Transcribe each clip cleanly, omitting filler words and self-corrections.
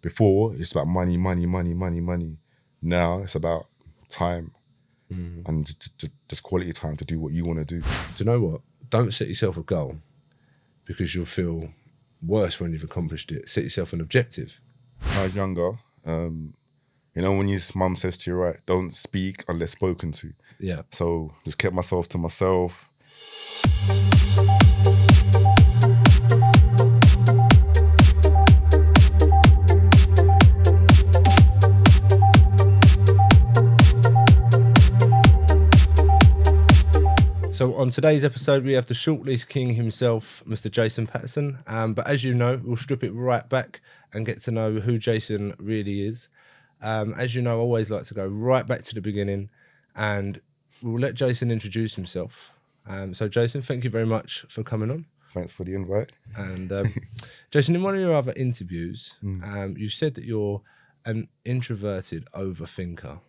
before it's about money. Now it's about time and just quality time to do what you want to do. Do you know what? Don't set yourself a goal because you'll feel worse when you've accomplished it. Set yourself an objective. When I was younger, you know, when your mum says to you, right, don't speak unless spoken to. Yeah. So just kept myself to myself. So on today's episode, we have the short lease king himself, Mr. Jason Patterson. But as you know, we'll strip it right back and get to know who Jason really is. As you know, I always like to go right back to the beginning, and we'll let Jason introduce himself. So Jason, thank you very much for coming on. Thanks for the invite. And Jason, in one of your other interviews, you said that you're an introverted overthinker.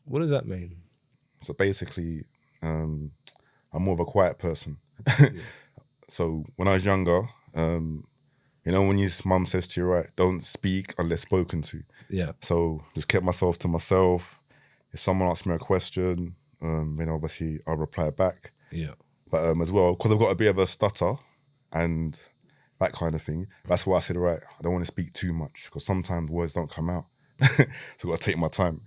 What does that mean? So basically, I'm more of a quiet person. So when I was younger, you know, when your mum says to you, right, don't speak unless spoken to. Yeah. So just kept myself to myself. If someone asks me a question, then obviously I'll reply back. Yeah. But as well, because I've got a bit of a stutter and that kind of thing, that's why I said, right, I don't want to speak too much because sometimes words don't come out. So I've got to take my time.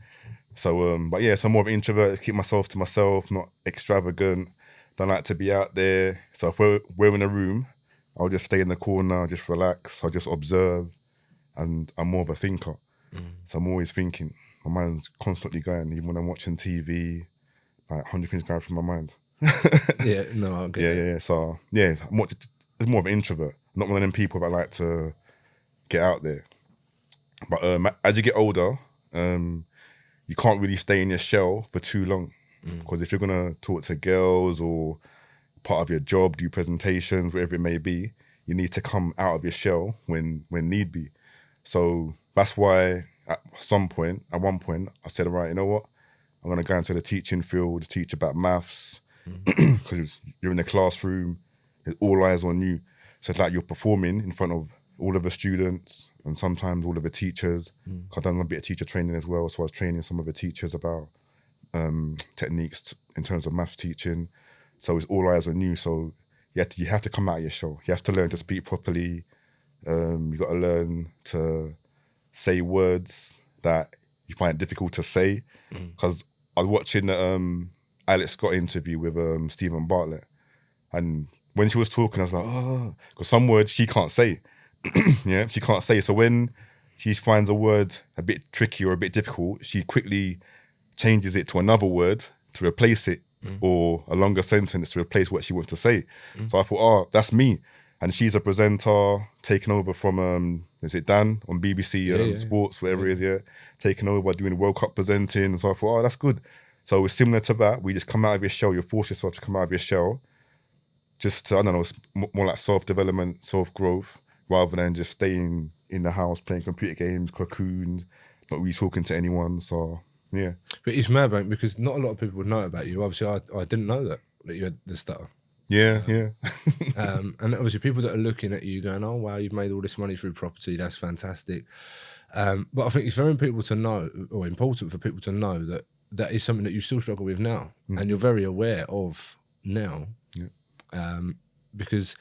So, but yeah, so I'm more of an introvert, keep myself to myself, not extravagant, don't like to be out there. So if we're in a room, I'll just stay in the corner, just relax, I'll just observe, and I'm more of a thinker. So I'm always thinking. My mind's constantly going, even when I'm watching TV, like 100 things going through my mind. Yeah, no, I'll get it. Yeah. So, yeah, it's more of an introvert, not one of them people that like to get out there. But as you get older, you can't really stay in your shell for too long. Because if you're going to talk to girls or part of your job, do presentations, whatever it may be, you need to come out of your shell when need be. So that's why at one point, I said, all right, you know what? I'm going to go into the teaching field, teach about maths, because you're in the classroom, there's all eyes on you. So it's like you're performing in front of all of the students and sometimes all of the teachers. I've done a bit of teacher training as well, so I was training some of the teachers about techniques in terms of maths teaching. So it's all eyes on you. So you have to come out of your shell. You have to learn to speak properly. You got to learn to say words that you find difficult to say. Because I was watching the Alex Scott interview with Stephen Bartlett, and when she was talking, I was like, oh, because some words she can't say. Yeah, she can't say. So when she finds a word a bit tricky or a bit difficult, she quickly changes it to another word to replace it, or a longer sentence to replace what she wants to say. So I thought, oh, that's me. And she's a presenter, taking over from, is it Dan on BBC Sports, whatever it is, taking over, doing World Cup presenting. So I thought, oh, that's good. So it's similar to that. We just come out of your shell. You force yourself to come out of your shell. Just to, I don't know, it's more like self-development, self-growth, rather than just staying in the house, playing computer games, cocooned, not really talking to anyone. So, yeah. But it's mad, mate, because not a lot of people would know about you. Obviously, I didn't know that you had the stutter. Yeah. And obviously people that are looking at you going, oh, wow, you've made all this money through property. That's fantastic. But I think it's very important to know, or important for people to know that that is something that you still struggle with now. And you're very aware of now. Yeah. Because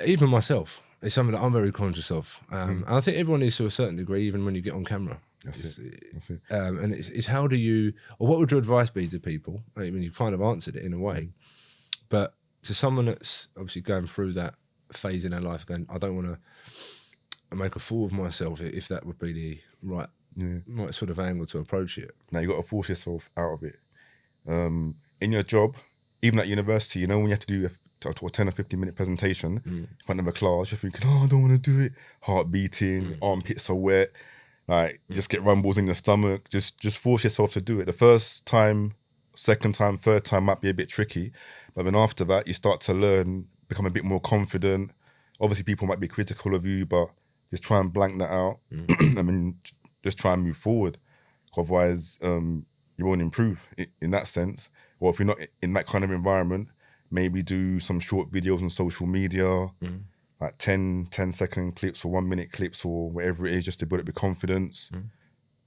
even myself, it's something that I'm very conscious of. And I think everyone is to a certain degree, even when you get on camera. That's it. And it's how do you, or what would your advice be to people? I mean, you kind of answered it in a way, but to someone that's obviously going through that phase in their life, going, I don't want to make a fool of myself, if that would be the right sort of angle to approach it. Now you got to force yourself out of it. In your job, even at university, you know, when you have to do a 10 or 15 minute presentation in front of a class, you're thinking, oh, I don't want to do it. Heart beating, armpits are wet, like you just get rumbles in your stomach. Just force yourself to do it. The first time, second time, third time might be a bit tricky, but then after that, you start to learn, become a bit more confident. Obviously, people might be critical of you, but just try and blank that out. I mean, just try and move forward. Otherwise, you won't improve in that sense. Or if you're not in that kind of environment, maybe do some short videos on social media, like 10-second clips or 1 minute clips or whatever it is, just to build up your confidence.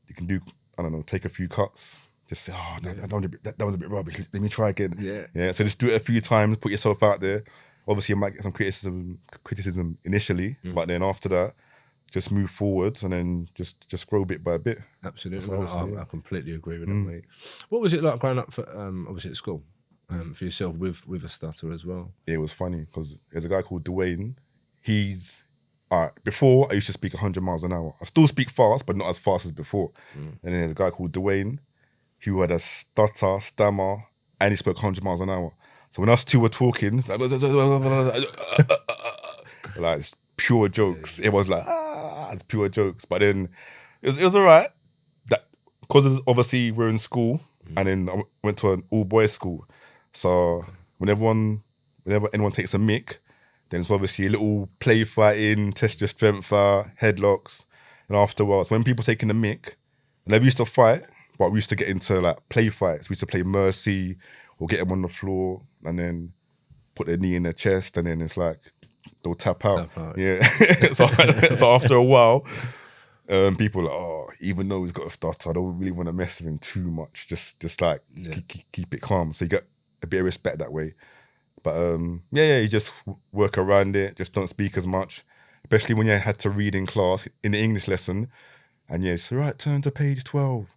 You can do, I don't know, take a few cuts. Just say, oh, that was a bit rubbish. Let me try again. Yeah. So just do it a few times, put yourself out there. Obviously, you might get some criticism initially, but then after that, just move forwards and then just grow bit by bit. Absolutely. I completely agree with that, mate. What was it like growing up for, obviously at school, for yourself with a stutter as well? It was funny because there's a guy called Dwayne. He's, before I used to speak 100 miles an hour. I still speak fast, but not as fast as before. And then there's a guy called Dwayne who had a stutter, stammer, and he spoke 100 miles an hour. So when us two were talking, like it's pure jokes. It was like, it's pure jokes. But then it was all right. Because obviously we're in school, and then I went to an all-boys school. So whenever anyone takes a mick, then it's obviously a little play fighting, test your strength out, headlocks. And afterwards, when people taking the mick, I never used to fight, but we used to get into like play fights. We used to play mercy or get them on the floor and then put their knee in their chest, and then it's like they'll tap out. Yeah. so after a while, people are like, oh, even though he's got a stutter, I don't really want to mess with him too much. Just like keep it calm. So you get a bit of respect that way. But you just work around it. Just don't speak as much, especially when you had to read in class in the English lesson. And it's right, turn to page 12.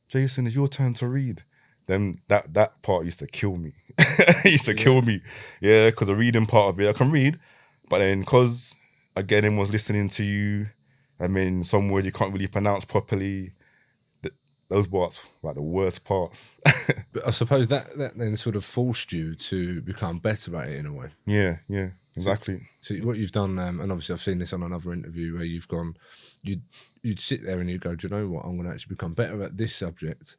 Jason, it's your turn to read. Then that part used to kill me. It used to kill me. Yeah, because the reading part of it, I can read, but then because again, everyone's listening to you. I mean, some words you can't really pronounce properly. Those parts, like the worst parts. But I suppose that then sort of forced you to become better at it in a way. Yeah, exactly. So what you've done, and obviously I've seen this on another interview where you've gone, you'd sit there and you'd go, do you know what? I'm going to actually become better at this subject.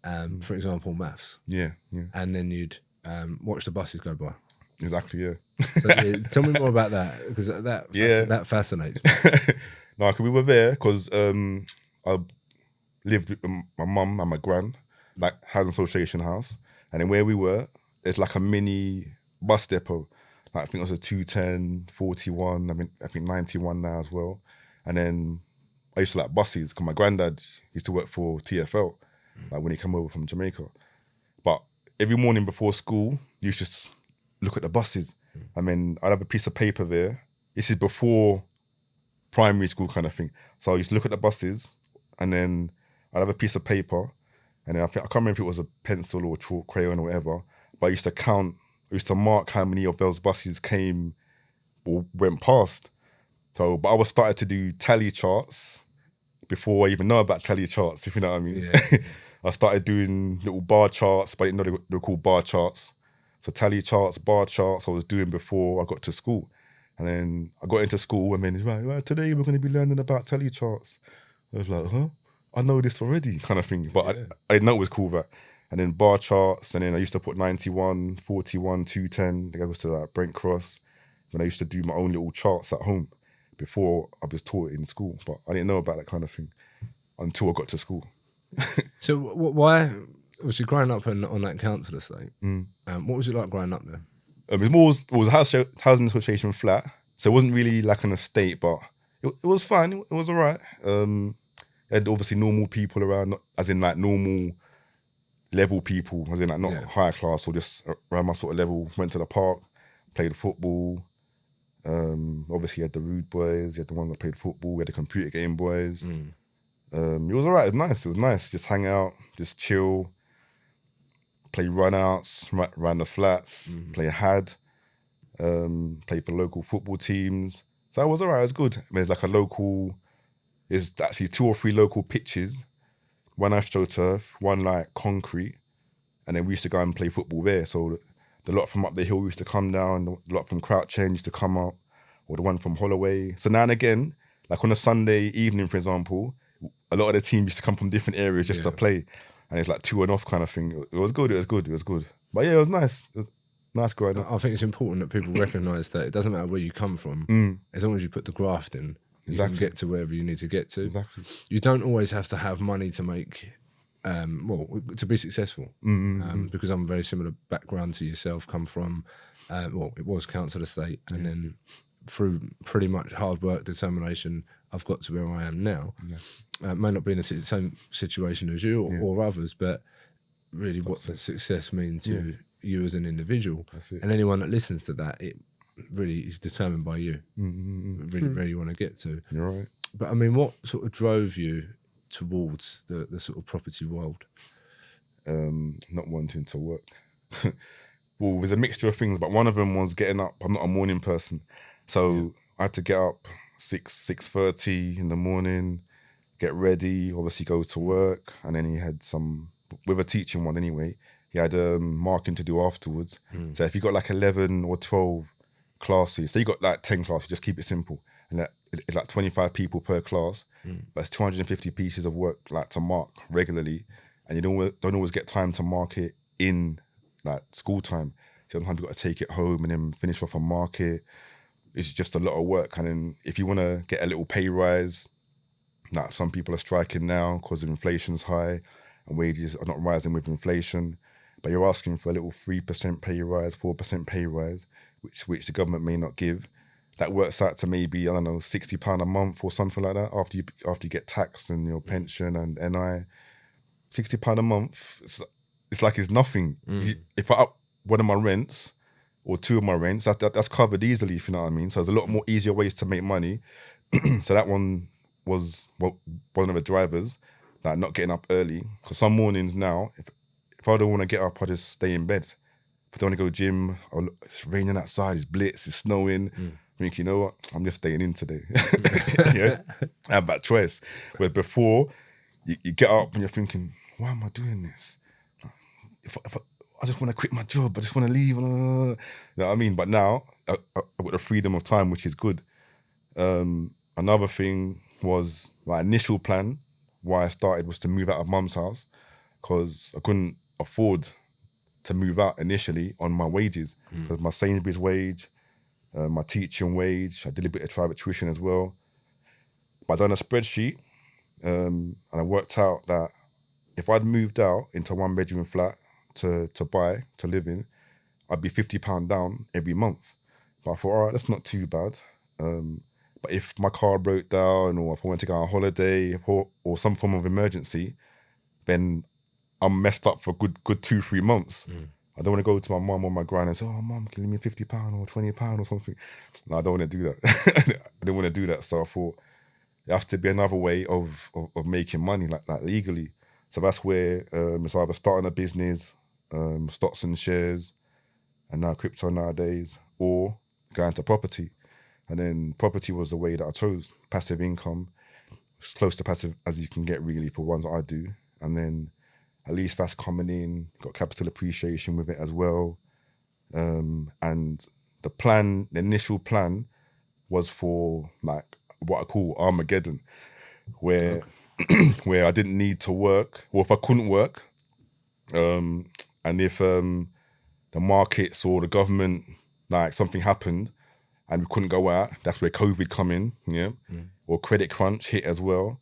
For example, maths. Yeah. And then you'd watch the buses go by. Exactly, yeah. So tell me more about that, because that fascinates me. No, we were there because I lived with my mum and my gran, like housing association house, and then where we were, there's like a mini bus depot. Like, I think it was a 210, 41. I think 91 now as well. And then I used to like buses because my granddad used to work for TFL, like when he came over from Jamaica. But every morning before school, you used to just look at the buses. I mean, I'd have a piece of paper there. This is before primary school kind of thing. So I used to look at the buses, and then I'd have a piece of paper, and then I can't remember if it was a pencil or chalk, crayon or whatever, but I used to mark how many of those buses came or went past. So, but I was started to do tally charts before I even know about tally charts, if you know what I mean. Yeah. I started doing little bar charts, but I didn't know they were called bar charts. So tally charts, bar charts, I was doing before I got to school. And then I got into school, and then it's right, today we're going to be learning about tally charts. I was like, huh? I know this already, kind of thing. But I didn't know it was called that. And then bar charts, and then I used to put 91, 41, 210. Then I was to like Brent Cross. When I used to do my own little charts at home before I was taught in school. But I didn't know about that kind of thing until I got to school. So why, obviously growing up on that council estate, what was it like growing up there? It was a housing association flat. So it wasn't really like an estate, but it was fine. It was all right. Had obviously normal people around, as in like normal level people, as in like not higher class or just around my sort of level. Went to the park, played football. Obviously, you had the rude boys, you had the ones that played football, you had the computer game boys. It was all right. It was nice. Just hang out, just chill, play run-outs, run the flats, play had, play for local football teams. So it was all right. It was good. I mean, it's like a local. There's actually 2 or 3 local pitches, one AstroTurf, one like concrete, and then we used to go and play football there. So the lot from up the hill used to come down, the lot from Crouch End used to come up, or the one from Holloway. So now and again, like on a Sunday evening, for example, a lot of the team used to come from different areas just to play, and it's like 2 and off kind of thing. It was good. But yeah, it was nice. It was nice growing up. I think it's important that people recognise that it doesn't matter where you come from, as long as you put the graft in. You can get to wherever you need to get to. Exactly. You don't always have to have money to make, to be successful. Because I'm a very similar background to yourself. Come from, it was council estate, and then through pretty much hard work, determination, I've got to where I am now. May not be in the same situation as you or others, but really what the success means to you as an individual. And anyone that listens to that, it really is determined by you. Really, where you want to get to. You're right. But I mean, what sort of drove you towards the sort of property world? Not wanting to work. Well, there's a mixture of things, but one of them was getting up. I'm not a morning person, so I had to get up 6:30 in the morning, get ready, obviously go to work, and then he had some, with a teaching one anyway, he had marking to do afterwards. So if you got like 11 or 12 classes, so you got like 10 classes, just keep it simple, and it's like 25 people per class, but it's 250 pieces of work like to mark regularly, and you don't always get time to mark it in like school time. Sometimes you've got to take it home and then finish off a market. It's just a lot of work. And then if you want to get a little pay rise, like some people are striking now because inflation's high and wages are not rising with inflation, but you're asking for a little 3% pay rise, 4% pay rise, which the government may not give. That works out to maybe, I don't know, £60 a month or something like that after you get taxed and your pension and NI. £60 a month, it's like it's nothing. If I up one of my rents or two of my rents, that's covered easily, if you know what I mean. So there's a lot more easier ways to make money. So that one was one of the drivers, like not getting up early. Because some mornings now, if I don't want to get up, I just stay in bed. If I don't want to go gym, it's raining outside, it's blitz, it's snowing. I think, you know what, I'm just staying in today. Yeah, I have that choice. Where before, you get up and you're thinking, why am I doing this? If I just want to quit my job, I just want to leave. You know what I mean? But now, I've got the freedom of time, which is good. Another thing was my initial plan, why I started, was to move out of mum's house, because I couldn't afford to move out initially on my wages, because my Sainsbury's wage, my teaching wage, I did a bit of private tuition as well. But I done a spreadsheet, and I worked out that if I'd moved out into a 1-bedroom flat to live in, I'd be £50 down every month. But I thought, all right, that's not too bad. But if my car broke down, or if I went to go on holiday, or some form of emergency, then I'm messed up for a good 2-3 months. I don't want to go to my mum or my gran and say, oh, mum, can you give me £50 or £20 or something? No, I don't want to do that. I don't want to do that. So I thought, there has to be another way of making money, like legally. So that's where it's either starting a business, stocks and shares, and now crypto nowadays, or going to property. And then property was the way that I chose. Passive income, as close to passive as you can get really for ones that I do. And then at least that's coming in, got capital appreciation with it as well. And the initial plan was for like what I call Armageddon, where where I didn't need to work, or if I couldn't work, and if the markets or the government, like something happened and we couldn't go out, that's where COVID come in, or credit crunch hit as well.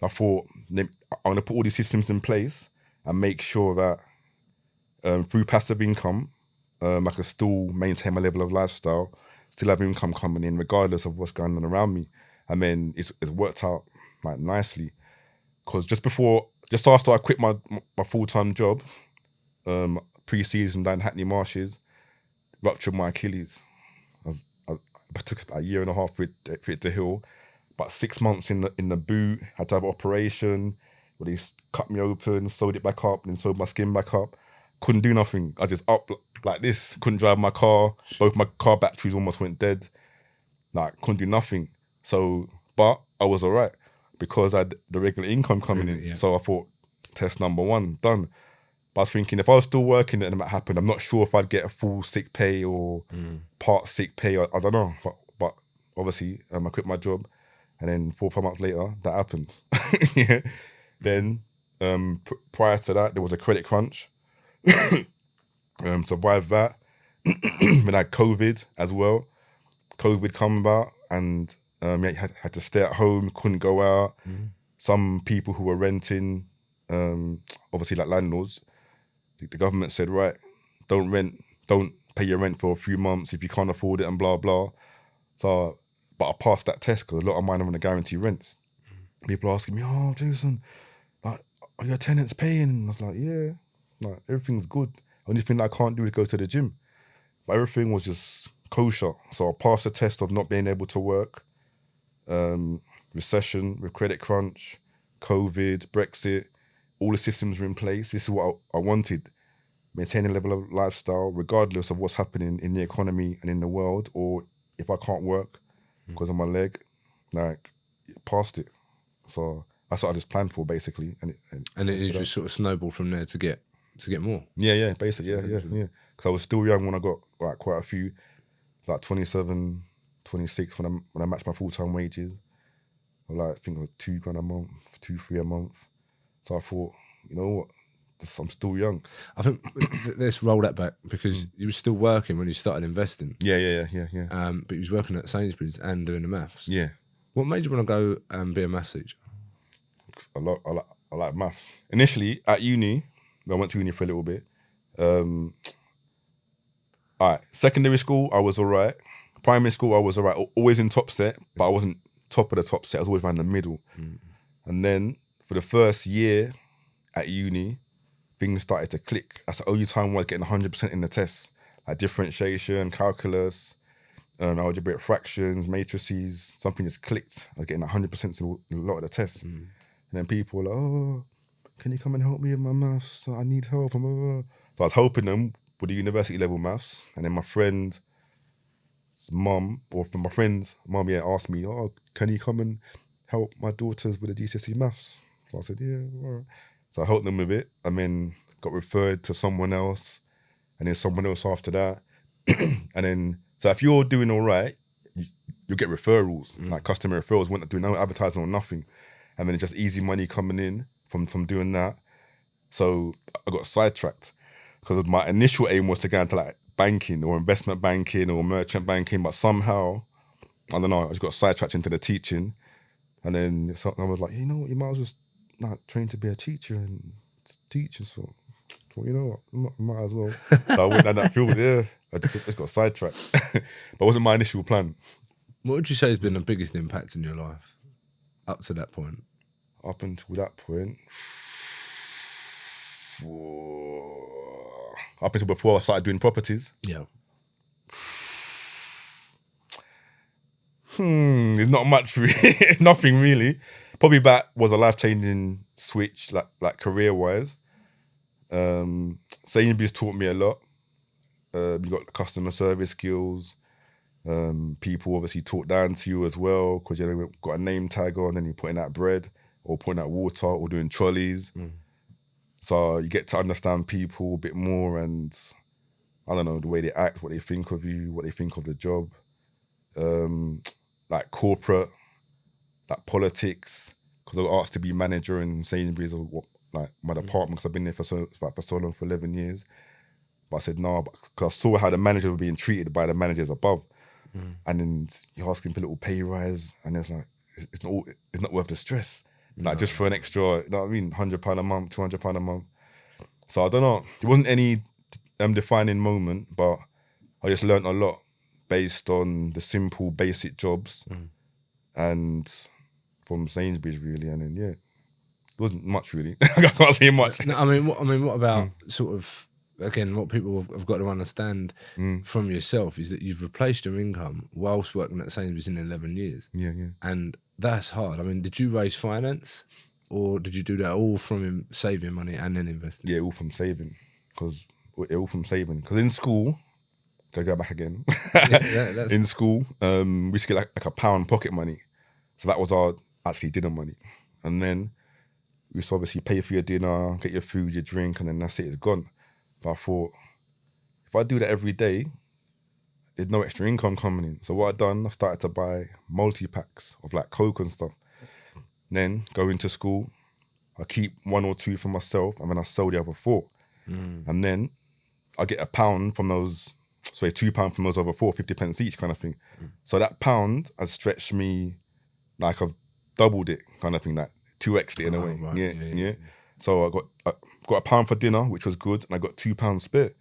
I thought, I'm going to put all these systems in place and make sure that through passive income, I can still maintain my level of lifestyle, still have income coming in regardless of what's going on around me. And then it's worked out like nicely. Because just after I quit my full-time job, pre-season down Hackney Marshes, ruptured my Achilles. I took about 1.5 years for it to heal. But 6 months in the boot, had to have an operation where they cut me open, sewed it back up, and sewed my skin back up. Couldn't do nothing. I was just up like this. Couldn't drive my car. Both my car batteries almost went dead. Like, couldn't do nothing. So, but I was all right because I had the regular income coming in. Yeah. So I thought, test number 1, done. But I was thinking, if I was still working and that happened, I'm not sure if I'd get a full sick pay or part sick pay. I don't know. But obviously, I quit my job. And then 4 or 5 months later, that happened. Yeah. Then prior to that, there was a credit crunch. Survived that. Then I had COVID as well. COVID come about, and had to stay at home, couldn't go out. Some people who were renting, obviously like landlords, the government said, right, don't pay your rent for a few months if you can't afford it and blah, blah. So, but I passed that test because a lot of mine are on the guarantee rents. People are asking me, oh, Jason, like, are your tenants paying? And I was like, yeah, like, everything's good. Only thing I can't do is go to the gym. But everything was just kosher. So I passed the test of not being able to work, recession with credit crunch, COVID, Brexit, all the systems were in place. This is what I wanted. Maintain a level of lifestyle, regardless of what's happening in the economy and in the world, or if I can't work because of my leg, like, past it. So that's what I just planned for, basically. And it just sort of snowballed from there to get more. Yeah, basically, yeah. Because I was still young when I got like quite a few, like 27, 26 when I matched my full-time wages. I think it was £2 a month, 2-3 a month. So I thought, you know what, I'm still young. I think let's roll that back because you were still working when you started investing. Yeah. But you was working at Sainsbury's and doing the maths. Yeah. What made you want to go and be a maths teacher? I like maths. Initially at uni, I went to uni for a little bit. All right, secondary school I was all right. Primary school I was all right. Always in top set, but I wasn't top of the top set. I was always around the middle. And then for the first year at uni, things started to click. That's the only time I was getting 100% in the tests, like differentiation, calculus, algebraic fractions, matrices. Something just clicked. I was getting 100% in a lot of the tests. And then people were like, oh, can you come and help me with my maths? I need help. So I was helping them with the university level maths. And then my friend's mum, or from my friend's mum, asked me, oh, can you come and help my daughters with the GCSE maths? So I said, yeah, all right. So I helped them with it, and then got referred to someone else, and then someone else after that. And then, so if you're doing all right, you'll get referrals, like customer referrals. We're not doing no advertising or nothing. And then it's just easy money coming in from doing that. So I got sidetracked because my initial aim was to go into like banking or investment banking or merchant banking, but somehow, I don't know, I just got sidetracked into the teaching. And then I was like, you know what, you might as well just like train to be a teacher and just teach. So you know what, might as well. So I went down that field, yeah. I just got sidetracked. But it wasn't my initial plan. What would you say has been the biggest impact in your life up to that point? Up until that point, up until before I started doing properties. Yeah. There's not much, really. Nothing really. Probably that was a life-changing switch, like career-wise. Sainsbury's taught me a lot. You got customer service skills. People obviously talk down to you as well because you've got a name tag on and you're putting out bread or putting out water or doing trolleys. So you get to understand people a bit more and, I don't know, the way they act, what they think of you, what they think of the job. Like corporate, like politics, because I was asked to be manager in Sainsbury's or like my department because I've been there for so long, for 11 years. But I said no, because I saw how the managers were being treated by the managers above. And then you're asking for a little pay rise and it's like, it's not worth the stress. Like just for an extra, you know what I mean, £100 a month, £200 a month. So I don't know, it wasn't any defining moment, but I just learned a lot based on the simple, basic jobs and from Sainsbury's really. And then, it wasn't much really. I can't say much. No, I mean, what about sort of, again, what people have got to understand from yourself is that you've replaced your income whilst working at Sainsbury's in 11 years. Yeah. And that's hard. I mean, did you raise finance or did you do that all from saving money and then investing? Yeah, all from saving. Because in school, gotta go back again. In school, we used to get like £1 pocket money. So that was our actually dinner money. And then we used to obviously pay for your dinner, get your food, your drink, and then that's it, it's gone. But I thought, if I do that every day, there's no extra income coming in. So what I done, I started to buy multi-packs of like Coke and stuff. Then go into school, I keep 1 or 2 for myself, and then I sell the other 4. And then I get £1 from those, so £2 from those other 4, 50 pence each kind of thing. So that £1 has stretched me, like I've doubled it kind of thing, like 2x'd it in a way. Right. Yeah. So I got £1 for dinner, which was good, and I got £2 spare.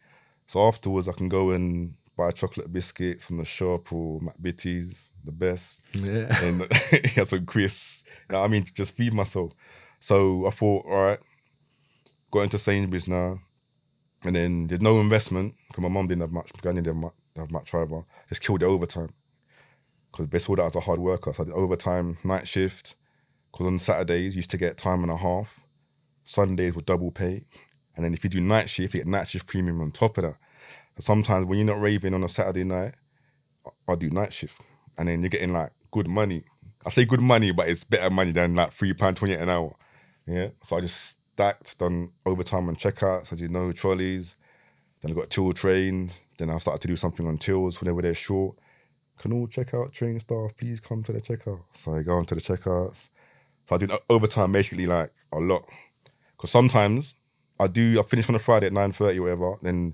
So afterwards I can go and buy chocolate biscuits from the shop or McVitie's, the best. Yeah. And yeah, so crisps. You know what I mean, to just feed myself. So I thought, all right, got into Sainsbury's now. And then there's no investment because my mum didn't have much, granny didn't have much either. Just killed the overtime because they saw that as a hard worker. So I did overtime, night shift. Because on Saturdays, you used to get time and a half. Sundays were double pay. And then if you do night shift, you get night shift premium on top of that. So sometimes when you're not raving on a Saturday night, I'll do night shift. And then you're getting like good money. I say good money, but it's better money than like £3.28 an hour. Yeah. So I just stacked, done overtime on checkouts, as you know, trolleys. Then I got till trains. Then I started to do something on tills whenever they're short. Can all checkout train staff please come to the checkout? So I go on to the checkouts. So I do overtime basically like a lot. Because sometimes I finish on a Friday at 9:30 or whatever, then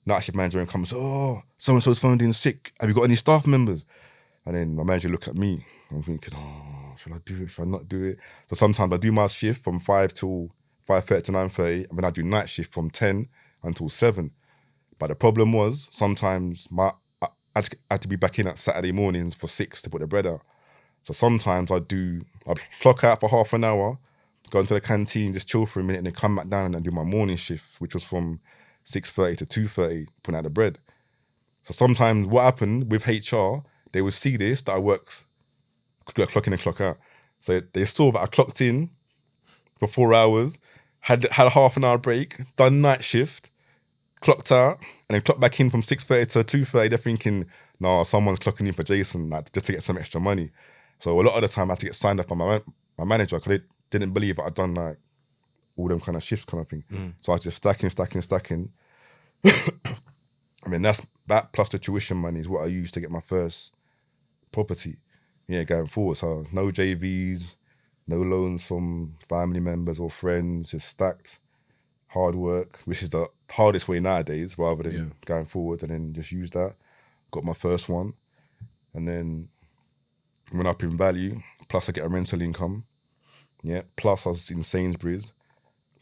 night shift manager comes, oh, so-and-so's phoned in sick. Have you got any staff members? And then my manager look at me. I'm thinking, oh, should I do it? Should I not do it? So sometimes I do my shift from 5 till 5:30 to 9:30, and then I do night shift from 10 until 7. But the problem was sometimes I had to be back in at Saturday mornings for 6 to put the bread out. So sometimes I'd clock out for half an hour, go into the canteen, just chill for a minute, and then come back down and then do my morning shift, which was from 6:30 to 2:30, putting out the bread. So sometimes what happened with HR, they would see this, that I worked, clock in and clock out. So they saw that I clocked in for 4 hours, had a half an hour break, done night shift, clocked out, and then clocked back in from 6:30 to 2:30. They're thinking, no, someone's clocking in for Jason, like, just to get some extra money. So a lot of the time I had to get signed up by my manager because they didn't believe that I'd done like all them kind of shifts kind of thing. So I was just stacking. I mean, that plus the tuition money is what I used to get my first property. Yeah, going forward. So no JVs, no loans from family members or friends, just stacked, hard work, which is the hardest way nowadays rather than going forward, and then just use that. Got my first one, and then went up in value, plus I get a rental income. Yeah, plus I was in Sainsbury's,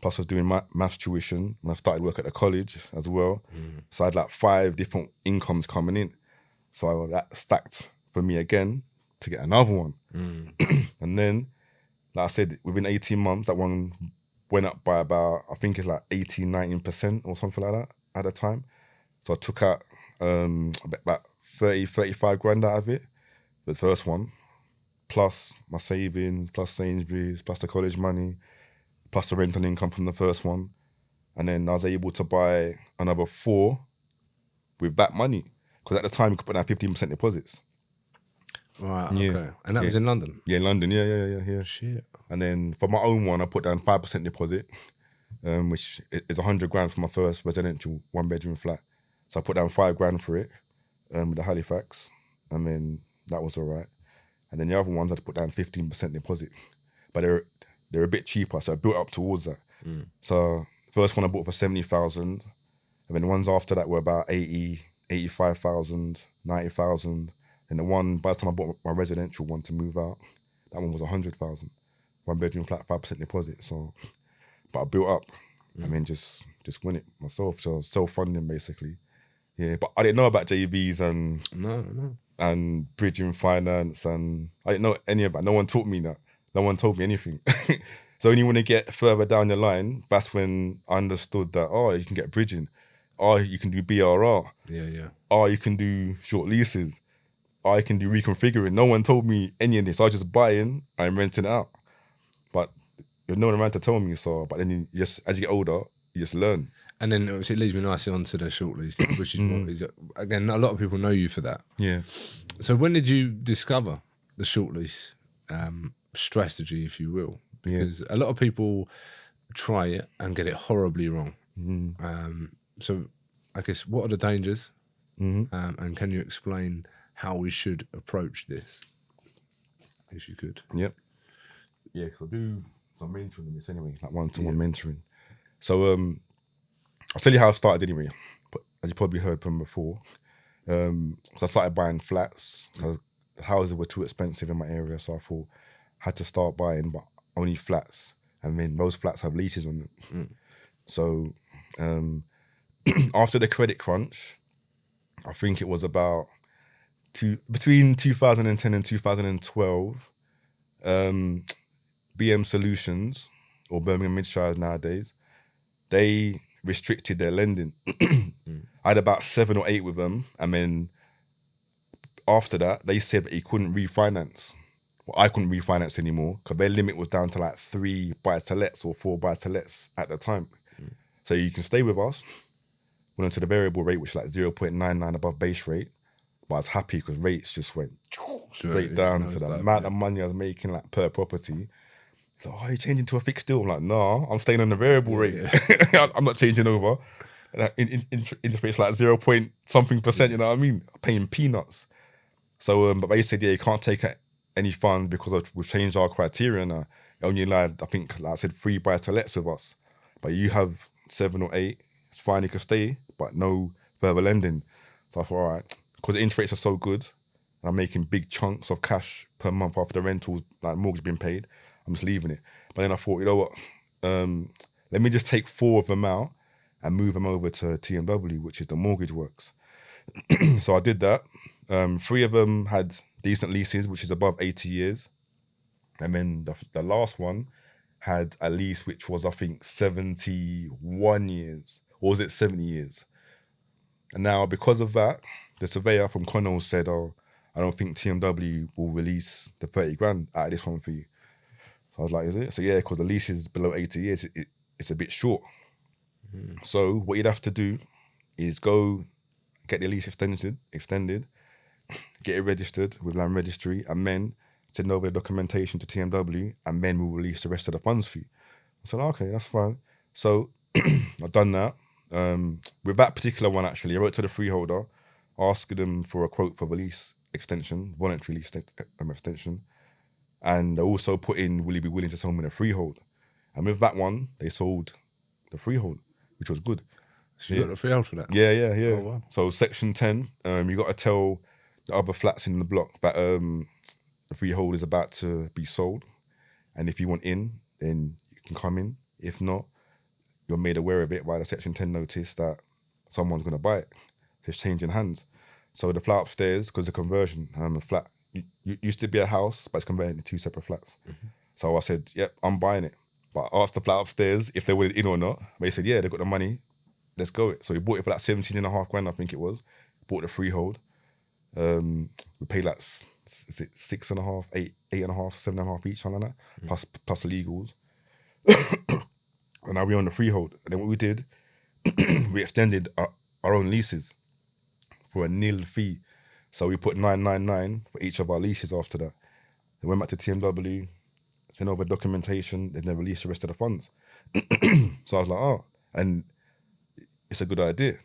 plus I was doing maths tuition, and I started work at the college as well. So I had like 5 different incomes coming in. So that stacked for me again to get another one. And then, like I said, within 18 months, that one went up by about, I think it's like 18, 19% or something like that at the time. So I took out about 30, 35 grand out of it, the first one, plus my savings, plus Sainsbury's, plus the college money, plus the rental income from the first one. And then I was able to buy another 4 with that money. Because at the time, you could put down 15% deposits. Right, okay. And that was in London? Yeah, in London, yeah. Shit. And then for my own one, I put down 5% deposit, which is 100 grand for my first residential 1-bedroom flat. So I put down 5 grand for it with the Halifax, and then that was all right. And then the other ones I had to put down 15% deposit, but they're a bit cheaper, so I built up towards that. So first one I bought for 70,000, and then the ones after that were about 80, 85,000, 90,000. And the one, by the time I bought my residential one to move out, that one was 100,000. 1-bedroom flat, 5% deposit. So, but I built up. I mean, just win it myself. So self-funding basically. Yeah, but I didn't know about JVs and bridging finance, and I didn't know any of that. No one taught me that. No one told me anything. So only when you get further down the line, that's when I understood that, oh, you can get bridging. Oh, you can do BRR. Yeah. Oh, you can do short leases. Oh, I can do reconfiguring. No one told me any of this. I was just buying and renting it out. But there's no one around to tell me. So, but then as you get older, you just learn. And then obviously it leads me nicely onto the short lease, which is what is, again, a lot of people know you for that. Yeah. So when did you discover the short lease strategy, if you will? Because a lot of people try it and get it horribly wrong. So I guess, what are the dangers? And can you explain how we should approach this, if you could? Yep. Yeah, because I do some mentoring in this anyway, like one-to-one mentoring. So I'll tell you how I started anyway, but as you probably heard from before, so I started buying flats. Houses were too expensive in my area, so I thought I had to start buying, but only flats. And then most flats have leases on them. So after the credit crunch, I think it was about between 2010 and 2012. BM Solutions, or Birmingham Midshires nowadays, they restricted their lending. I had about 7 or 8 with them, and then after that, they said that you couldn't refinance. Well, I couldn't refinance anymore because their limit was down to like 3 buy-to-lets or 4 buy-to-lets at the time. So you can stay with us, went on to the variable rate, which is like 0.99 above base rate. But I was happy because rates just went straight down. So the amount of money I was making like per property. So, oh, you're changing to a fixed deal? I'm like, no, I'm staying on the variable rate. Yeah. I'm not changing over. Interest rate's like 0 point something percent, you know what I mean? I'm paying peanuts. So, but they said, yeah, you can't take any funds because we've changed our criteria now. Only allowed, I think, like I said, 3 buy-to-lets with us. But you have 7 or 8, it's fine, you can stay, but no further lending. So I thought, all right, because the interest rates are so good, I'm making big chunks of cash per month after the rentals, like mortgage being paid, I'm just leaving it. But then I thought, you know what, let me just take 4 of them out and move them over to TMW, which is the mortgage works. So I did that. 3 of them had decent leases, which is above 80 years. And then the last one had a lease which was, I think, 71 years. Or was it 70 years? And now, because of that, the surveyor from Connell said, oh, I don't think TMW will release the 30 grand out of this one for you. So I was like, is it? So yeah, because the lease is below 80 years, it's a bit short. So what you'd have to do is go get the lease extended, get it registered with Land Registry, and then send over the documentation to TMW, and then we'll release the rest of the funds for you. I said, okay, that's fine. So I've done that. With that particular one, actually, I wrote to the freeholder, asking them for a quote for the lease extension, voluntary lease extension. And I also put in, will you be willing to sell me the freehold? And with that one, they sold the freehold, which was good. So you got the freehold for that? Yeah. Oh, wow. So Section 10, you got to tell the other flats in the block that the freehold is about to be sold. And if you want in, then you can come in. If not, you're made aware of it by the Section 10 notice that someone's going to buy it. It's changing hands. So the flat upstairs, because the conversion, the flat used to be a house, but it's converted into 2 separate flats. So I said, yep, I'm buying it. But I asked the flat upstairs if they wanted in or not. They said, yeah, they've got the money. Let's go it. So we bought it for like 17.5 grand, I think it was. Bought the freehold. We paid like, is it 6.5, 8.5, 7.5 each, something like that, plus legals. And now we're on the freehold. And then what we did, we extended our own leases for a nil fee. So we put 999 for each of our leases after that. They went back to TMW, sent over documentation, they then released the rest of the funds. So I was like, oh, and it's a good idea.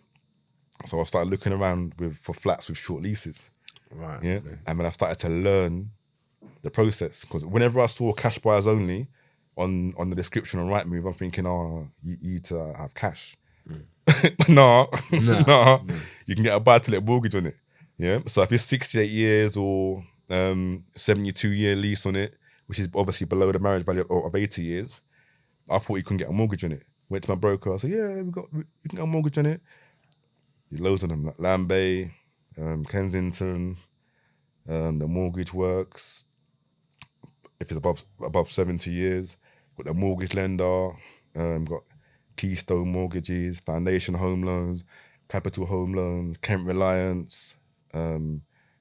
So I started looking around for flats with short leases. Right. Yeah. Okay. And then I started to learn the process, because whenever I saw cash buyers only on the description on Rightmove, I'm thinking, oh, you need to have cash. No. You can get a buy-to-let mortgage on it. Yeah. So if it's 68 years or 72-year lease on it, which is obviously below the marriage value of 80 years, I thought you couldn't get a mortgage on it. Went to my broker. I said, yeah, we can get a mortgage on it. There's loads of them, like Lambay, Kensington, the mortgage works. If it's above 70 years, got the mortgage lender, got Keystone Mortgages, Foundation Home Loans, Capital Home Loans, Kent Reliance,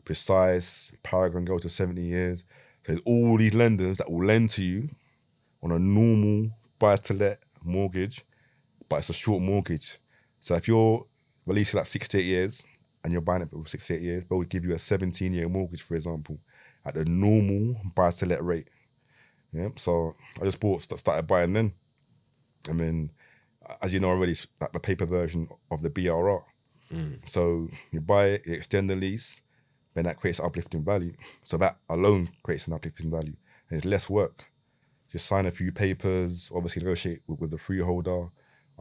Precise, Paragon go to 70 years. So there's all these lenders that will lend to you on a normal buy-to-let mortgage, but it's a short mortgage. So if you're releasing like 68 years and you're buying it for 68 years, they'll give you a 17-year mortgage, for example, at the normal buy-to-let rate. Yeah. So I just started buying then. And then, as you know already, like the paper version of the BRR. So you buy it, you extend the lease, then that creates uplifting value. So that alone creates an uplifting value. And it's less work. Just sign a few papers, obviously negotiate with the freeholder,